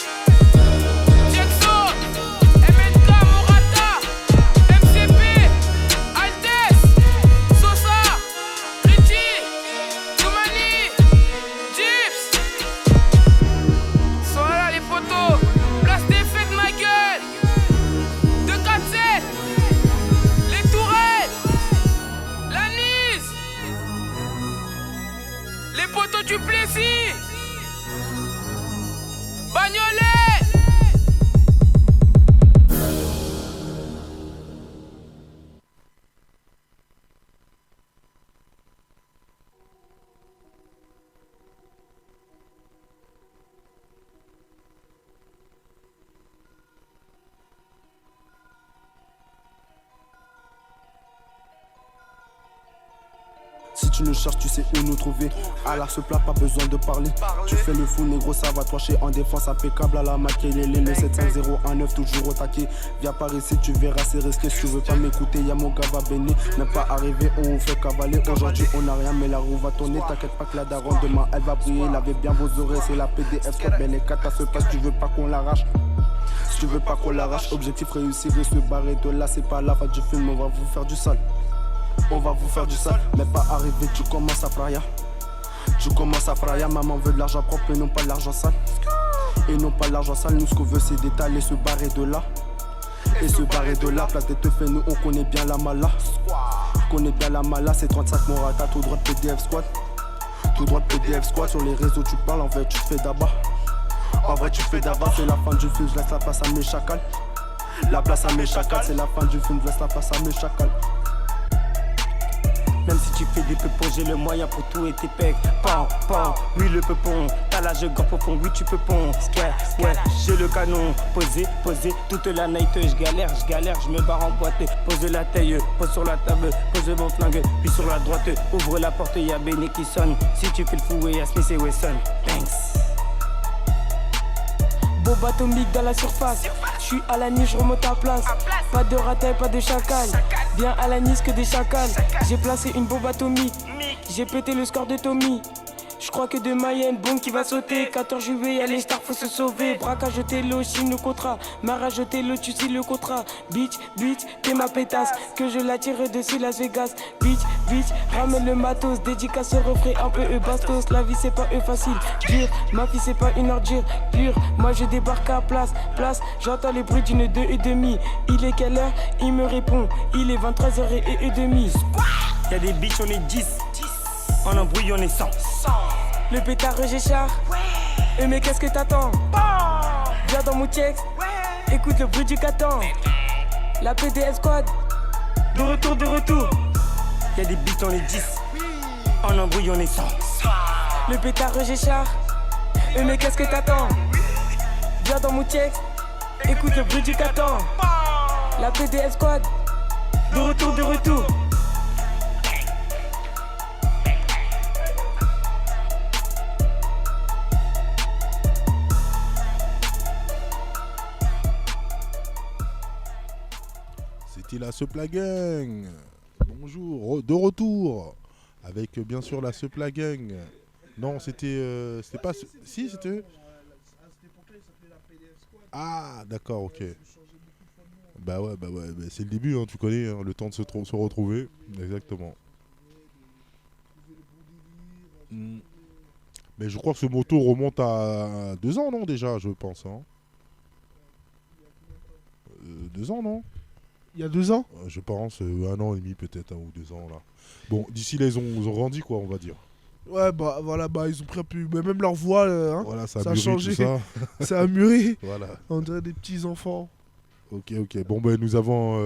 tu nous cherches, tu sais où nous trouver. À l'art ce plat, pas besoin de parler. Tu fais le fou, négro, ça va toi en défense impeccable à la maquillée. Le 75019 toujours au taquet. Viens par ici, tu verras, c'est risqué. Si tu veux pas m'écouter, y'a mon gars va béni. Même pas arrivé, on vous fait cavaler. Aujourd'hui, on n'a rien, mais la roue va tourner. T'inquiète pas que la daronne demain, elle va briller. Lavez bien vos oreilles, c'est la PDF. Belle et cata se passe, tu veux pas qu'on l'arrache. Si tu veux pas qu'on l'arrache, objectif réussir et se barrer de là, c'est pas la fin du film, on va vous faire du sale. On va vous faire du sale, mais pas arrivé, tu commences à fraya. Tu commences à fraya, maman veut de l'argent propre et non pas de l'argent sale. Et non pas de l'argent sale, nous ce qu'on veut c'est d'étaler, se barrer de là. Et se barrer de là, place te fait, nous on connaît bien la mala. On connaît bien la mala, c'est 35 Morata, tout droit de PDF squad. Tout droit de PDF squad, sur les réseaux tu parles, en vrai tu te fais d'abat. En vrai tu te fais d'abat, c'est la fin du film, je laisse la place à mes chacals. La place à mes chacals, c'est la fin du film, je laisse la place à mes chacals. Même si tu fais des peupons, j'ai le moyen pour tout et tes pecs. Pan, pan, oui le peupon. T'as l'âge gore profond, oui tu peux pon. Ouais, j'ai le canon. Posé, posé, toute la night. Je galère, je me barre en boîte. Pose la taille, pose sur la table. Pose mon flingue, puis sur la droite. Ouvre la porte, y'a Béné qui sonne. Si tu fais le fou, y'a Smith et Wesson. Thanks. Bob atomique dans la surface. Je suis à la niche, je remonte à place. Pas de ratel, pas de chacal. Bien à la niche que des chacals. J'ai placé une bombe atomique. J'ai pété le score de Tommy. Je crois que demain y'a une bombe qui va sauter. 14 juillet, y'a les stars, faut se sauver. Braquage au télo, signe le contrat. Marrage au télo, tu signes le contrat. Bitch, bitch, t'es ma pétasse. Que je la tire dessus Las Vegas. Bitch, bitch, ramène le matos. Dédicace au refrain un peu bastos. La vie c'est pas facile, dur. Ma fille c'est pas une ordure, pure. Moi je débarque à place. J'entends les bruits d'une 2:30. Il est quelle heure? Il me répond. Il est 23h30. Y'a des bitches, on est 10. En embrouille, on est 100. Le pétard Géchard. Ouais. Mais qu'est-ce que t'attends? Viens dans mon check. Ouais. Écoute le bruit du catan. La PDF squad. De retour. Y'a des bitches, on est 10. En embrouille, on est 100. Le pétard Géchard. Mais qu'est-ce que t'attends? Viens dans mon check. Écoute le bruit du catan. La PDF squad. De retour. C'était la Suppla Gang. Bonjour, de retour avec bien sûr la Suppla Gang. Non, c'était pas. Si, c'était. Ah, d'accord, ok. Bah ouais, c'est le début, hein, tu connais, hein, le temps de se retrouver. Exactement. Mais je crois que ce moto remonte à 2 ans, non, déjà, je pense. Hein. 2 ans, non? Il y a 2 ans? Je pense, 1 an et demi peut-être, 1 ou 2 ans là. Bon, d'ici là, ils ont grandi, quoi, on va dire. Ouais, bah voilà, ils ont pris un peu. Mais même leur voix, hein, voilà, ça a changé. Ça. Ça a mûri. Voilà. On dirait des petits enfants. Ok. Bon, ben nous avons.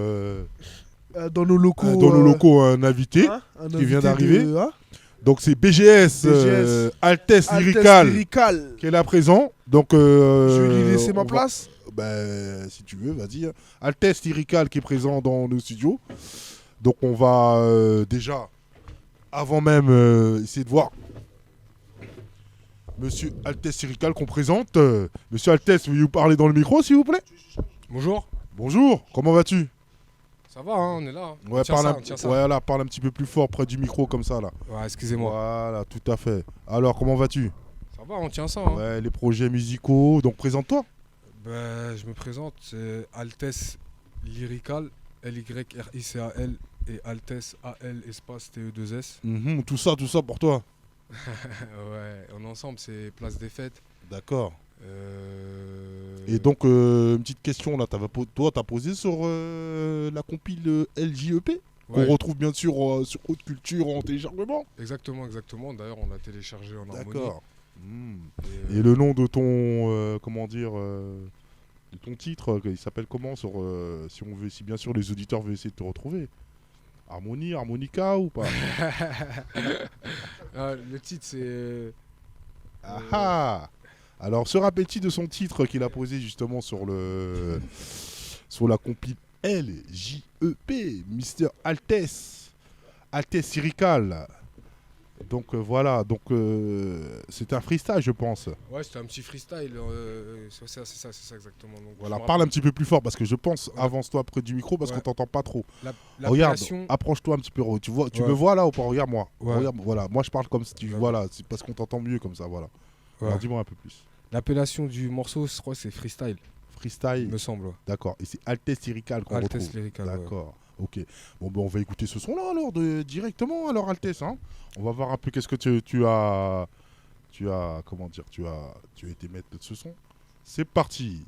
Dans nos locaux. Un invité un qui vient d'arriver. Hein. Donc c'est BGS. Altesse Lyrical qui est là présent. Donc, je vais lui laisser ma place. Ben, si tu veux, vas-y. Altesse Lyrical qui est présent dans nos studios. Donc on va déjà, avant même, essayer de voir Monsieur Altesse Lyrical qu'on présente. Monsieur Altesse, veuillez vous parler dans le micro, s'il vous plaît? Bonjour. Bonjour, comment vas-tu? Ça va, hein, on est là. Ouais, parle un petit peu plus fort près du micro comme ça là. Ouais, excusez-moi. Voilà, tout à fait. Alors, comment vas-tu? Ça va, on tient ça. Hein. Ouais, les projets musicaux, donc présente-toi. Ben, je me présente, c'est Altesse Lyrical, Lyrical et Altesse AL espace TE2S. Tout ça pour toi. Ouais, on est ensemble, c'est Place des Fêtes. D'accord. Et donc, une petite question là, toi, t'as posé sur la compile LJEP qu'on retrouve bien sûr sur Haute Culture en téléchargement. Exactement. D'ailleurs, on l'a téléchargé en harmonie. D'accord. Et le nom de ton, de ton titre, il s'appelle comment sur, si on veut, si bien sûr les auditeurs veulent essayer de te retrouver. Harmonie, harmonica ou pas? Le titre c'est. Alors, se rappelle-t-il de son titre qu'il a posé justement sur la compil LJEP, Mister Altesse Lyrical. Donc voilà, donc c'était un freestyle, je pense. Ouais, c'était un petit freestyle. C'est ça exactement. Donc, Voilà, parle un petit peu plus fort parce que je pense, avance-toi près du micro parce qu'on t'entend pas trop. Regarde, approche-toi un petit peu. Tu vois, tu me vois là ou pas? Regarde moi. Ouais. Regarde, voilà, moi je parle comme si tu voilà, c'est parce qu'on t'entend mieux comme ça, voilà. Ouais. Alors dis-moi un peu plus. L'appellation du morceau, je crois, c'est freestyle. Freestyle. Il me semble. Ouais. D'accord. Et c'est Altesse Lyrical qu'on retrouve. Altesse Lyrical. D'accord. Ok. Bon, ben on va écouter ce son-là alors directement alors Altesse. Hein. On va voir un peu qu'est-ce que tu as comment dire, tu as été maître de ce son. C'est parti.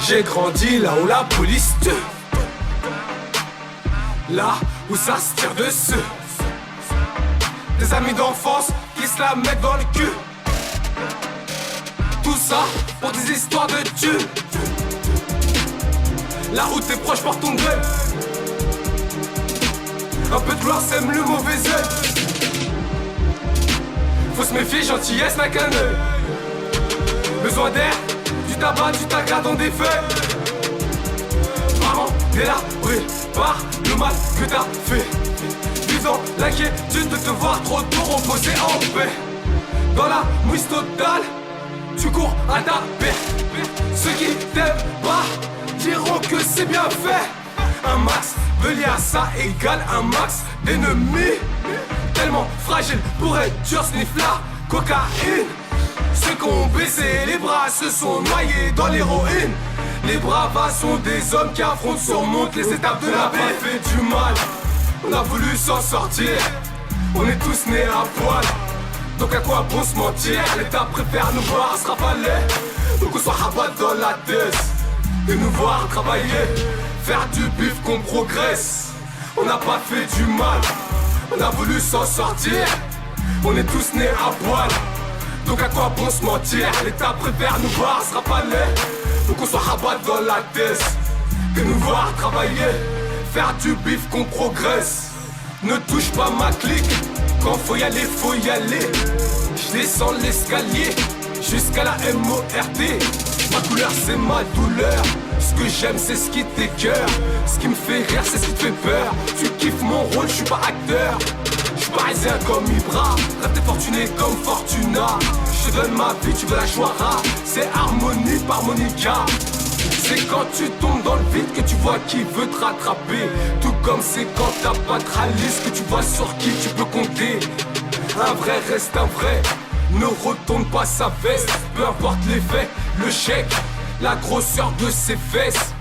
J'ai grandi là où la police tue, là où ça se tire dessus. Des amis d'enfance qui se la mettent dans le cul. Tout ça pour des histoires de tue. Là où tes proches portent ton deuil. Un peu de gloire sème le mauvais œil. Faut se méfier, gentillesse n'a qu'un œil. Besoin d'air, du tabac, du taga dans des feuilles. Parents délabrés par le mal que t'as fait. Vivant l'inquiétude de te voir trop tôt reposer en paix. Dans la mouise totale, tu cours à ta perte. Ceux qui t'aiment pas diront que c'est bien fait. Un max de liens, ça égale un max d'ennemis. Tellement fragile pour être dur, sniff la cocaïne. Ceux qui ont baissé les bras se sont noyés dans l'héroïne. Les bravas sont des hommes qui affrontent, surmontent les étapes de la vie. On a fait du mal, on a voulu s'en sortir. On est tous nés à poil, donc à quoi bon se mentir? L'État préfère nous voir se rafaler, donc on soit rabat dans la tête. Et nous voir travailler, faire du bif qu'on progresse. On n'a pas fait du mal, on a voulu s'en sortir. On est tous nés à poil, donc à quoi bon se mentir? L'État préfère nous voir se rafaler, donc on soit rabat dans la tête. Et nous voir travailler, faire du bif qu'on progresse. Ne touche pas ma clique, quand faut y aller, faut y aller. Je descends l'escalier, jusqu'à la MORT. Ma couleur c'est ma douleur. Ce que j'aime c'est ce qui t'écoeure. Ce qui me fait rire c'est ce qui te fait peur. Tu kiffes mon rôle, je suis pas acteur. Je suis parisien comme Ibra, rêve fortuné comme Fortuna. Je te donne ma vie, tu veux la Joara. C'est harmonie par Monica. C'est quand tu tombes dans le vide que tu vois qui veut te rattraper. Tout comme c'est quand t'as pas de ralice que tu vois sur qui tu peux compter. Un vrai reste un vrai, ne retourne pas sa veste. Peu importe les faits, le chèque, la grosseur de ses fesses.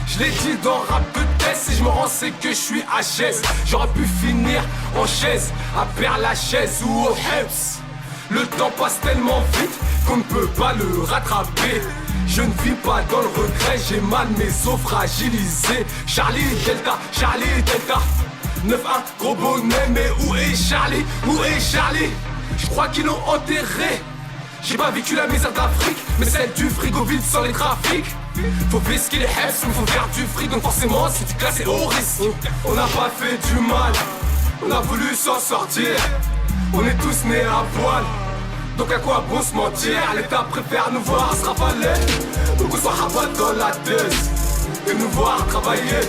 Je l'ai dit dans rap de test, si je me rends c'est que je suis HS. J'aurais pu finir en chaise, à Père-Lachaise ou au Heps. Le temps passe tellement vite qu'on ne peut pas le rattraper. Je ne vis pas dans le regret, j'ai mal mes os fragilisés. Charlie Delta, 9-1, gros bonnet, mais où est Charlie? Où est Charlie? Je crois qu'ils l'ont enterré. J'ai pas vécu la misère d'Afrique, mais celle du frigo vide sans les trafics. Faut fisquer les heps, mais faut faire du fric, donc forcément si tu classes c'est au risque. On n'a pas fait du mal, on a voulu s'en sortir. On est tous nés à poil, donc à quoi bon se mentir? L'État préfère nous voir se rafaler, donc on soit rabat dans la tête. Et nous voir travailler,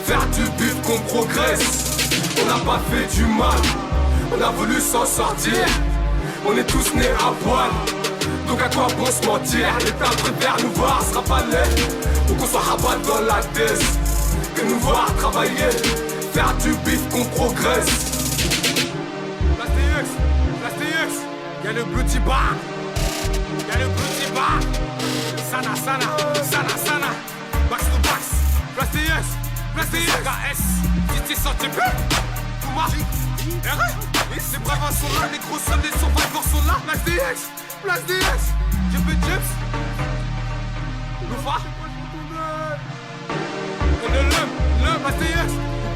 faire du bif qu'on progresse. On n'a pas fait du mal, on a voulu s'en sortir. On est tous nés à poil, donc à quoi bon se mentir? L'État préfère nous voir se rafaler, donc on soit rabat dans la tête. Et nous voir travailler, faire du bif qu'on progresse. Y'a le Bloody Bar, y'a le Bloody Bar. Sana, Bax to Bax, Place des KS, Cité Santé, Kouma, R.E. Les bravas sont là, les gros soldats, les survivors sont là. Place des X, Jeppe James, Loufa, et le Lum,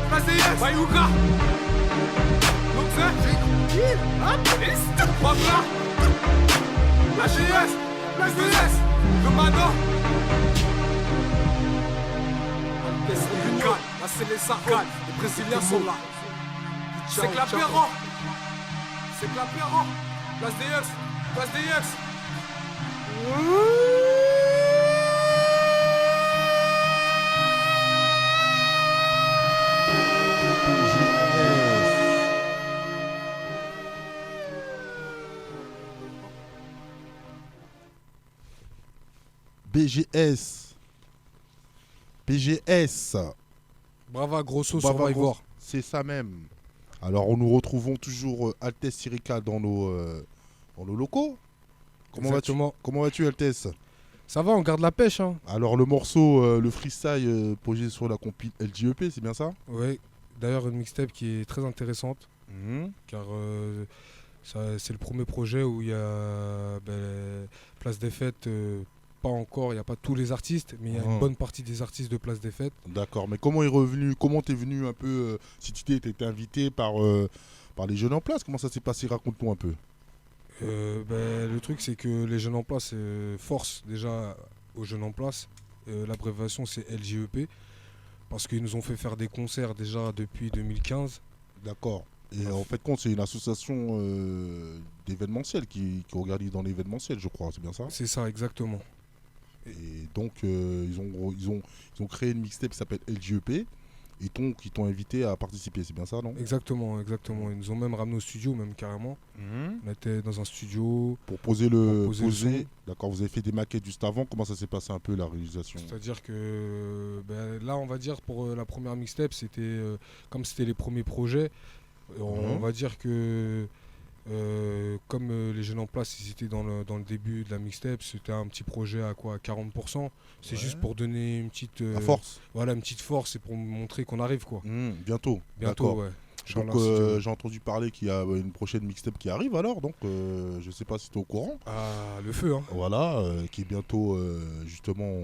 Place des X, Bayouka, Babla, la GS, la GS, le Mano. Là c'est les Sarkans, les Brésiliens sont là. C'est que l'apéro, C'est clapé, hein. Place des Yux. Place des Yux. BGS. BGS. Brava Grosso Brava Survivor. Grosso, c'est ça même. Alors, nous retrouvons toujours Altesse Lyrical dans nos locaux. Comment vas-tu, Altesse? Ça va, on garde la pêche. Hein. Alors, le morceau, le freestyle posé sur la compil LJEP, c'est bien ça? Oui, d'ailleurs, une mixtape qui est très intéressante. Car c'est le premier projet où il y a Place des Fêtes. Pas encore, il n'y a pas tous les artistes, mais il y a une bonne partie des artistes de Place des Fêtes. D'accord, mais comment t'es venu un peu, si tu étais invité par les jeunes en place, comment ça s'est passé? Raconte-nous un peu. Le truc c'est que les jeunes en place forcent déjà aux jeunes en place, l'abréviation c'est LJEP, parce qu'ils nous ont fait faire des concerts déjà depuis 2015. D'accord. Et en fait, c'est une association d'événementiel qui organise dans l'événementiel, je crois, c'est bien ça? C'est ça, exactement. Et donc, ils ont créé une mixtape qui s'appelle LJEP et qui t'ont invité à participer, c'est bien ça, non? Exactement. Ils nous ont même ramené au studio, même carrément. On était dans un studio. Pour poser le son. D'accord, vous avez fait des maquettes juste avant. Comment ça s'est passé un peu la réalisation? C'est-à-dire que là, on va dire pour la première mixtape, c'était comme c'était les premiers projets, on va dire que comme les jeunes en place, ils étaient dans le début de la mixtape, c'était un petit projet à 40%. C'est juste pour donner une petite la force. Voilà, une petite force et pour montrer qu'on arrive quoi. Bientôt. Ouais. Donc j'ai entendu parler qu'il y a une prochaine mixtape qui arrive alors, donc je sais pas si tu es au courant. Ah, le feu, hein. Voilà, qui est bientôt justement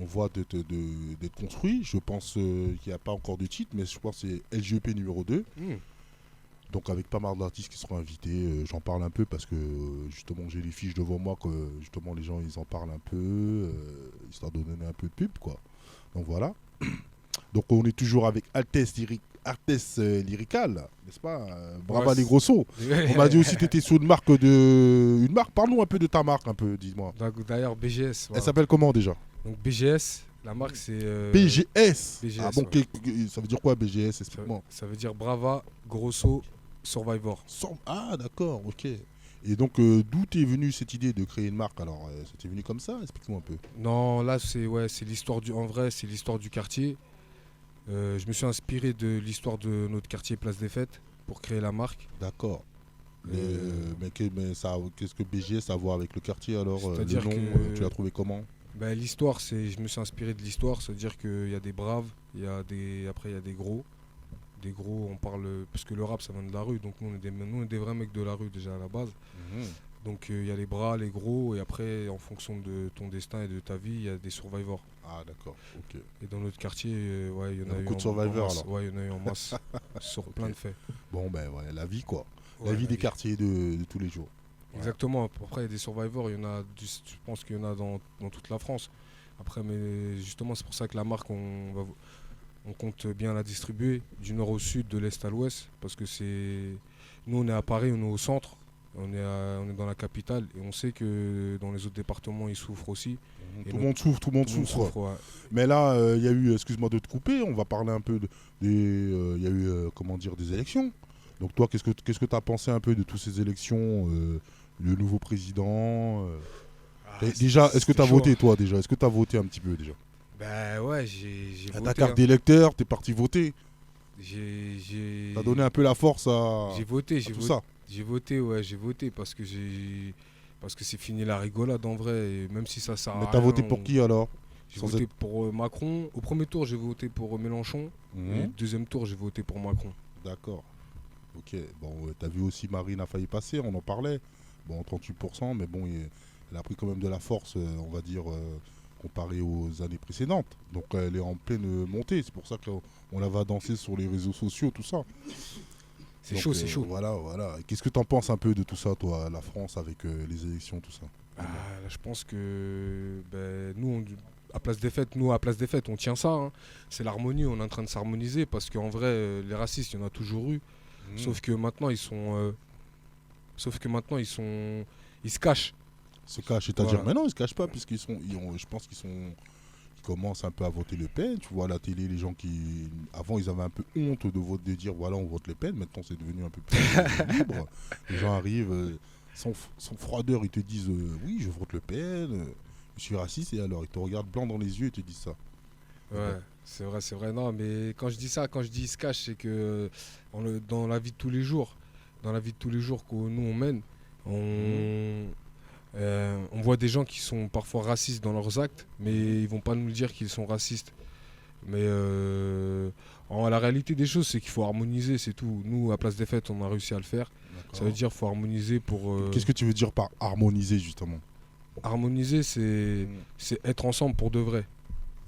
on voit d'être construit. Je pense qu'il n'y a pas encore de titre, mais je pense que c'est LJEP numéro 2. Donc avec pas mal d'artistes qui seront invités, j'en parle un peu parce que justement j'ai les fiches devant moi, que justement les gens ils en parlent un peu, histoire de donner un peu de pub quoi. Donc voilà. Donc on est toujours avec Altesse Lyrical, n'est-ce pas? Brava les Grosso. On m'a dit aussi que tu étais sur une marque parle-nous un peu de ta marque un peu, dis-moi. D'ailleurs BGS. Voilà. Elle s'appelle comment déjà? Donc BGS, la marque c'est... BGS. Ah bon, ouais. Ça veut dire quoi BGS? Explique-moi. Ça veut dire Brava Grosso Survivor. Ah d'accord, ok. Et donc d'où t'es venue cette idée de créer une marque? Alors c'était venu comme ça? Explique-moi un peu. Non, là c'est l'histoire en vrai c'est l'histoire du quartier. Je me suis inspiré de l'histoire de notre quartier Place des Fêtes pour créer la marque. D'accord. Mais qu'est-ce que BGS a à voir avec le quartier alors? C'est-à-dire le nom, que tu l'as trouvé comment? L'histoire, je me suis inspiré de l'histoire, c'est-à-dire qu'il y a des braves, après il y a des gros. Des gros, on parle, parce que le rap ça vient de la rue, donc nous on est des vrais mecs de la rue déjà à la base. Donc il y a les bras, les gros, et après en fonction de ton destin et de ta vie, il y a des survivors. Ah d'accord, ok. Et dans notre quartier, il y en a eu beaucoup de survivors alors. Ouais, il y en a eu en masse, sur plein de faits. Bon ouais, la vie quoi. La vie des quartiers de tous les jours. Exactement, après il y a des survivors, je pense qu'il y en a dans toute la France. Après, mais justement c'est pour ça que la marque, on compte bien la distribuer du nord au sud, de l'est à l'ouest, parce que nous on est à Paris, on est au centre, on est dans la capitale, et on sait que dans les autres départements ils souffrent aussi. Tout le monde souffre. Ouais. Mais là, il y a eu, excuse-moi de te couper, on va parler un peu il y a eu des élections. Donc toi, qu'est-ce que tu as pensé un peu de toutes ces élections, le nouveau président déjà, est-ce que tu as voté toi déjà? Est-ce que tu as voté un petit peu déjà? Ouais, j'ai voté. Ta carte d'électeur, t'es parti voter. T'as donné un peu la force à. J'ai voté, ça. J'ai voté parce que c'est fini la rigolade en vrai, et même si ça sert à rien. Mais t'as voté pour qui alors? J'ai voté pour Macron. Au premier tour, j'ai voté pour Mélenchon. Et au deuxième tour, j'ai voté pour Macron. D'accord. Ok. Bon, t'as vu aussi Marine a failli passer, on en parlait. Bon, 38%, mais bon, elle a pris quand même de la force, on va dire. Comparé aux années précédentes. Donc elle est en pleine montée, c'est pour ça qu'on la va danser sur les réseaux sociaux, tout ça. C'est chaud, c'est chaud. Voilà. Qu'est-ce que tu en penses un peu de tout ça, toi, la France, avec les élections, tout ça? Là, je pense que nous, à Place des Fêtes, on tient ça. Hein. C'est l'harmonie, on est en train de s'harmoniser, parce qu'en vrai, les racistes, il y en a toujours eu. Sauf que maintenant, ils sont Sauf que maintenant, ils se cachent. Se cachent, c'est-à-dire, mais non, ils se cachent pas, puisqu'ils sont, je pense qu'ils commencent un peu à voter Le Pen. Tu vois à la télé, les gens qui, avant, ils avaient un peu honte de dire, voilà, on vote Le Pen. Maintenant, c'est devenu un peu plus libre. Les gens arrivent sans froideur, ils te disent, oui, je vote Le Pen, je suis raciste, et alors, ils te regardent blanc dans les yeux et te disent ça. Ouais, c'est vrai. Non, mais quand je dis ça, quand je dis ils se cachent, c'est que dans la vie de tous les jours, que nous on mène, on voit des gens qui sont parfois racistes dans leurs actes, mais ils vont pas nous dire qu'ils sont racistes. Mais la réalité des choses, c'est qu'il faut harmoniser, c'est tout. Nous, à Place des Fêtes, on a réussi à le faire. Ça veut dire qu'il faut harmoniser pour... Qu'est-ce que tu veux dire par harmoniser, justement? Harmoniser, c'est être ensemble pour de vrai.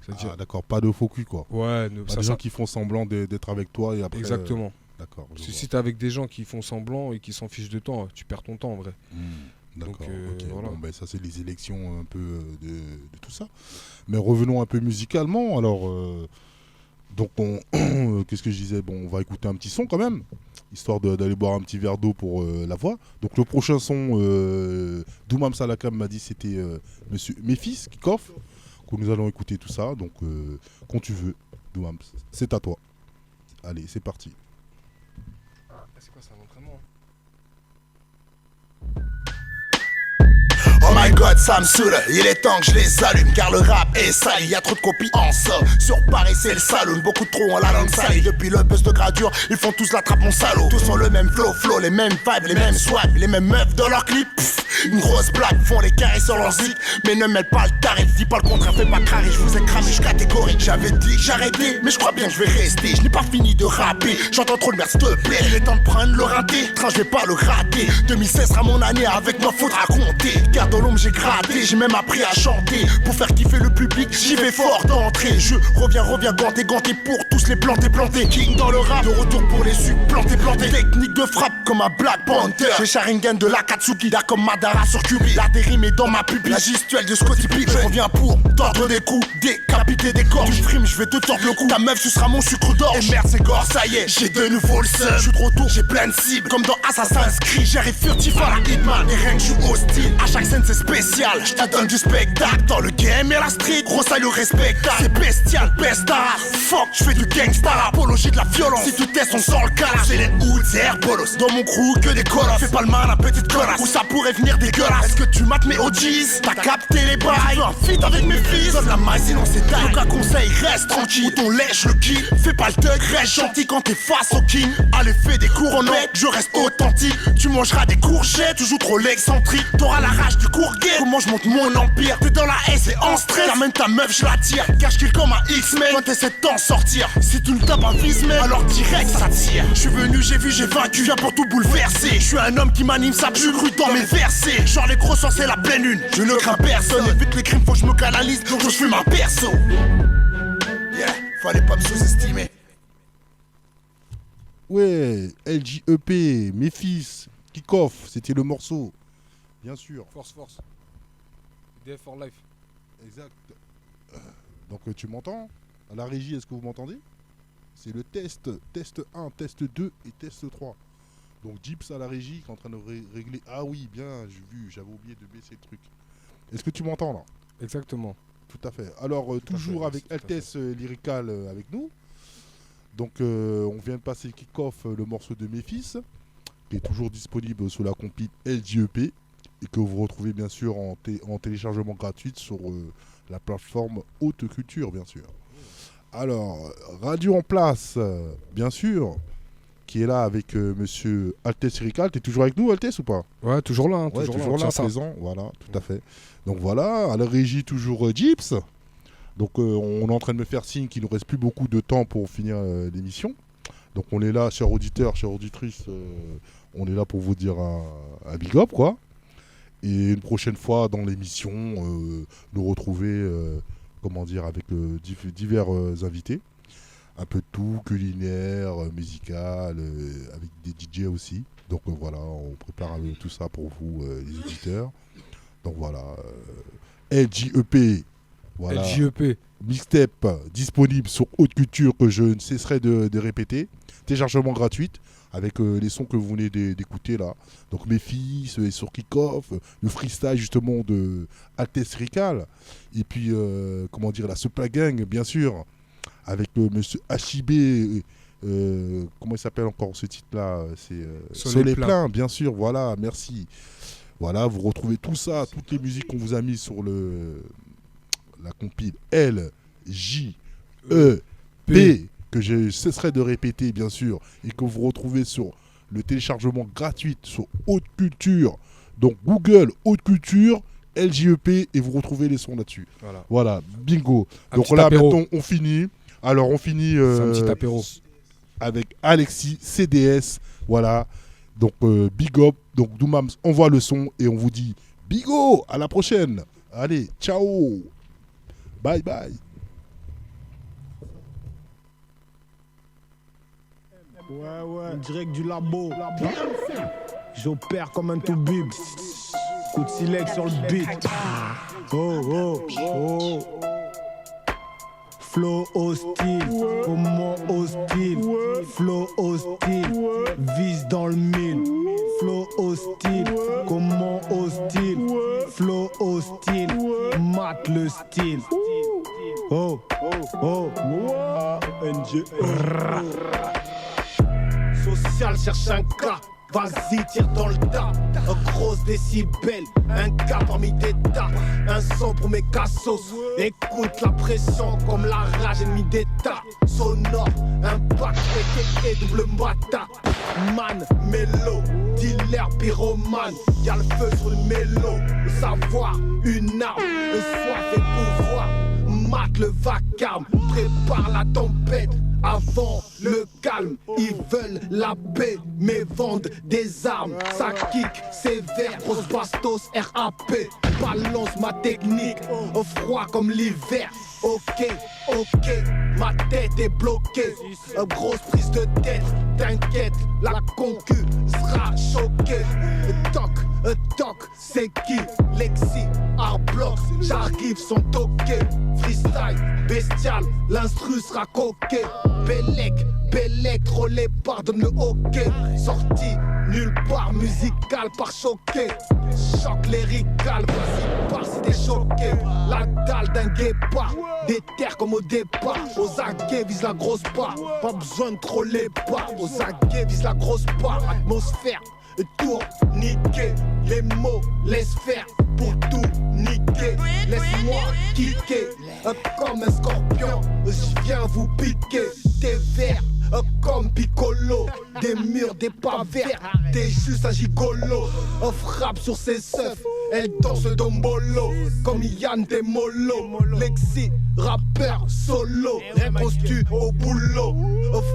Ah, d'accord, pas de faux cul, quoi. Ouais, des gens qui font semblant d'être avec toi et après... Exactement. D'accord. Si t'es avec des gens qui font semblant et qui s'en fichent de temps, tu perds ton temps en vrai. D'accord, donc, ok. voilà. Bon, ça c'est les élections un peu de tout ça. Mais revenons un peu musicalement. Alors, donc qu'est-ce que je disais? Bon, on va écouter un petit son quand même, histoire d'aller boire un petit verre d'eau pour la voix. Donc le prochain son, Doumam Salakam m'a dit c'était Monsieur Méphis Kickoff, que nous allons écouter tout ça. Donc quand tu veux, Doumam, c'est à toi. Allez, c'est parti. C'est quoi, c'est un entraînement? Oh my god, ça me saoule, il est temps que je les allume car le rap est sale, y a trop de copies en somme. Sur Paris c'est le saloon, beaucoup trop en la langue sale. Depuis le buzz de gradure, ils font tous la trappe mon salaud. Tous ont le même flow, les mêmes vibes, les mêmes swags, les mêmes meufs dans leurs clips. Une grosse blague, font les carrés sur leur zig, mais ne mêlent pas le tarif. Dis pas le contraire, fais pas crari, je vous ai cramé, je catégorique. J'avais dit que j'arrêtais, mais je crois bien que je vais rester. Je n'ai pas fini de rapper, j'entends trop de merde, s'il te plaît. Il est temps de prendre le raté, train je vais pas le rater. 2016 sera mon année, avec moi faudra compter. Car dans l'ombre j'ai gratté, j'ai même appris à chanter. Pour faire kiffer le public, j'y vais fort d'entrée. Je reviens ganté pour tous les planter. King dans le rap, de retour pour les sucs plantés. Technique de frappe comme un Black Panther. J'ai Sharingan de l'Akatsuki, là comme Madara sur Cubi. La dérive est dans ma pupille, la gestuelle de Scotty Pippen. Je reviens pour tordre des coups, décapiter des corps. Du frime, je vais te tordre le cou. Ta meuf, ce sera mon sucre d'or. Et merde, c'est gore, ça y est, j'ai de nouveau le seum. Je suis de retour, j'ai plein de cibles, comme dans Assassin's Creed. J'arrive furtif à la Hitman, et rien que je suis hostile. À chaque scène, c'est spécial. Je te donne du spectacle dans le game et la street. Gros, ça le respectable. C'est bestial, besta. Fuck, je fais du gangsta. Apologie de la violence. Si tu testes, on sort le calage. C'est les hoods, air bolos. Dans mon crew, que des colosses. Fais pas le mal, la petite connasse. Où ça pourrait venir dégueulasse. Est-ce que tu mates mes OGs? T'as capté les bails? Tu veux un feat avec mes fils? Donne la maille, sinon c'est dingue. Aucun conseil, reste tranquille. Ou ton lèche le kill. Fais pas le thug, reste gentil quand t'es face au king. Allez, fais des couronnes, mec, je reste authentique. Tu mangeras des courgettes, toujours trop l'excentrique. T'auras la rage du courguet. Comment je monte mon empire? T'es dans la haine et en stress. T'amènes ta meuf, je la tire. Cache kill comme un X-Men. Toi t'essaies de t'en sortir. Si tu ne tapes un vis-men, alors direct ça tire. Je suis venu, j'ai vu, j'ai vaincu. Viens pour tout bouleverser. Je suis un homme qui m'anime, ça pue cru dans mes versets. Genre les gros sorts, c'est la pleine lune. Je ne crains personne. Évite les crimes, faut que je me canalise. Donc je suis ma perso. Yeah, fallait pas me sous-estimer. Ouais, LJEP, Méphis, Kickoff, c'était le morceau. Bien sûr. Force. DF for life. Exact. Donc tu m'entends? À la régie, est-ce que vous m'entendez? C'est le test 1, test 2 et test 3. Donc Jeeps à la régie qui est en train de régler. Ah oui, bien, j'ai vu, j'avais oublié de baisser le truc. Est-ce que tu m'entends là? Exactement. Tout à fait. Alors toujours avec Altesse Lyrical avec nous. Donc on vient de passer Kickoff, le morceau de Méphis, qui est toujours disponible sur la compil LJEP et que vous retrouvez bien sûr en téléchargement gratuit sur la plateforme Haute Culture, bien sûr. Alors, Radio en place, bien sûr, qui est là avec monsieur Altesse Lyrical. T'es toujours avec nous, Altesse, ou pas? Ouais, toujours là. Toujours là, présent. Voilà, tout à fait. Donc voilà, à la régie, toujours Jeeps. Donc on est en train de me faire signe qu'il ne reste plus beaucoup de temps pour finir l'émission. Donc on est là, chers auditeurs, chères auditrices, on est là pour vous dire un big up, quoi. Et une prochaine fois dans l'émission, nous retrouver, avec divers invités. Un peu de tout, culinaire, musical, avec des DJ aussi. Donc voilà, on prépare tout ça pour vous, les auditeurs. Donc voilà, LJEP. Voilà. LJEP. Mixtape disponible sur Haute Culture que je ne cesserai de répéter. Téléchargement gratuit. avec les sons que vous venez d'écouter là. Donc Méphis, sur Kick-Off, le freestyle justement de Altesse Rical, et puis comment dire, la Supla Gang bien sûr, avec monsieur HIB, comment il s'appelle encore ce titre là, c'est Soleil Plein bien sûr, voilà, merci. Voilà, vous retrouvez tout ça, toutes les musiques qu'on vous a mis sur la compile LJEP, que je cesserai de répéter bien sûr, et que vous retrouvez sur le téléchargement gratuit sur Haute Culture. Donc Google Haute Culture, LJEP, et vous retrouvez les sons là-dessus. Voilà, bingo. Donc là maintenant on finit. Alors on finit un petit apéro avec Alexis CDS. Voilà. Donc big up. Donc Doumams envoie le son et on vous dit bigo, à la prochaine. Allez, ciao. Bye bye. Ouais, direct du labo. J'opère comme un tout-bib. Coup de silex sur le beat. Oh. Flow hostile, comment hostile, flow hostile, vise dans le mille. Flow hostile, comment hostile, flow hostile, mate le style. Oh, NG. Social cherche un cas. Vas-y, tire dans le tas, un gros décibel, un cas parmi des tas, un son pour mes cassos. Écoute la pression comme la rage ennemie d'État. Sonore, impact, et double mata. Man, mélo, dealer, pyromane. Y'a le feu sur le mélo, le savoir, une arme, le soif et pouvoir. Mate le vacarme, prépare la tempête. Avant le calme, ils veulent la paix, mais vendent des armes. Ça kick, sévère, grosse bastos, RAP. Balance ma technique, au froid comme l'hiver. Ok, ma tête est bloquée. Grosse prise de tête, t'inquiète, la concu sera choquée. Toc, c'est qui? Lexi, Arblox, j'arrive son toqué. Freestyle, bestial, l'instru sera coqué. Bellec, trollé, pardonne le hockey. Sorti, nulle part, musical par choqué. Choc lyrical, vas-y, par si t'es choqué. La dalle d'un guépard, des terres comme au départ. Aux aguets vise la grosse part, pas besoin de troller pas. Aux aguets vise la grosse part, atmosphère. Tour, niquer, les mots, laisse faire pour tout niquer. Laisse-moi kicker, comme un scorpion, je viens vous piquer. T'es vert, comme Piccolo, des murs, des pas verts, t'es juste un gigolo. Frappe sur ses seufs, elle danse le dombolo, comme Yann des mollo. Lexi, rappeur solo, réponds-tu au boulot.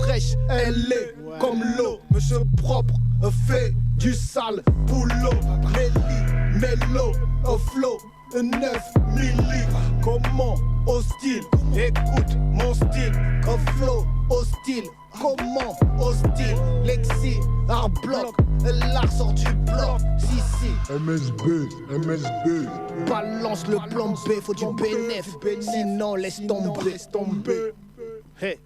Fraîche, elle est comme l'eau, monsieur propre, fait du sale boulot. Mélo, flow, 9 milli. Comment hostile, écoute mon style. Flow hostile, comment hostile. Lexi, art bloc, l'art sort du bloc. Si, MSB. Balance le plan B, faut du bénéf. Sinon laisse tomber. Hey.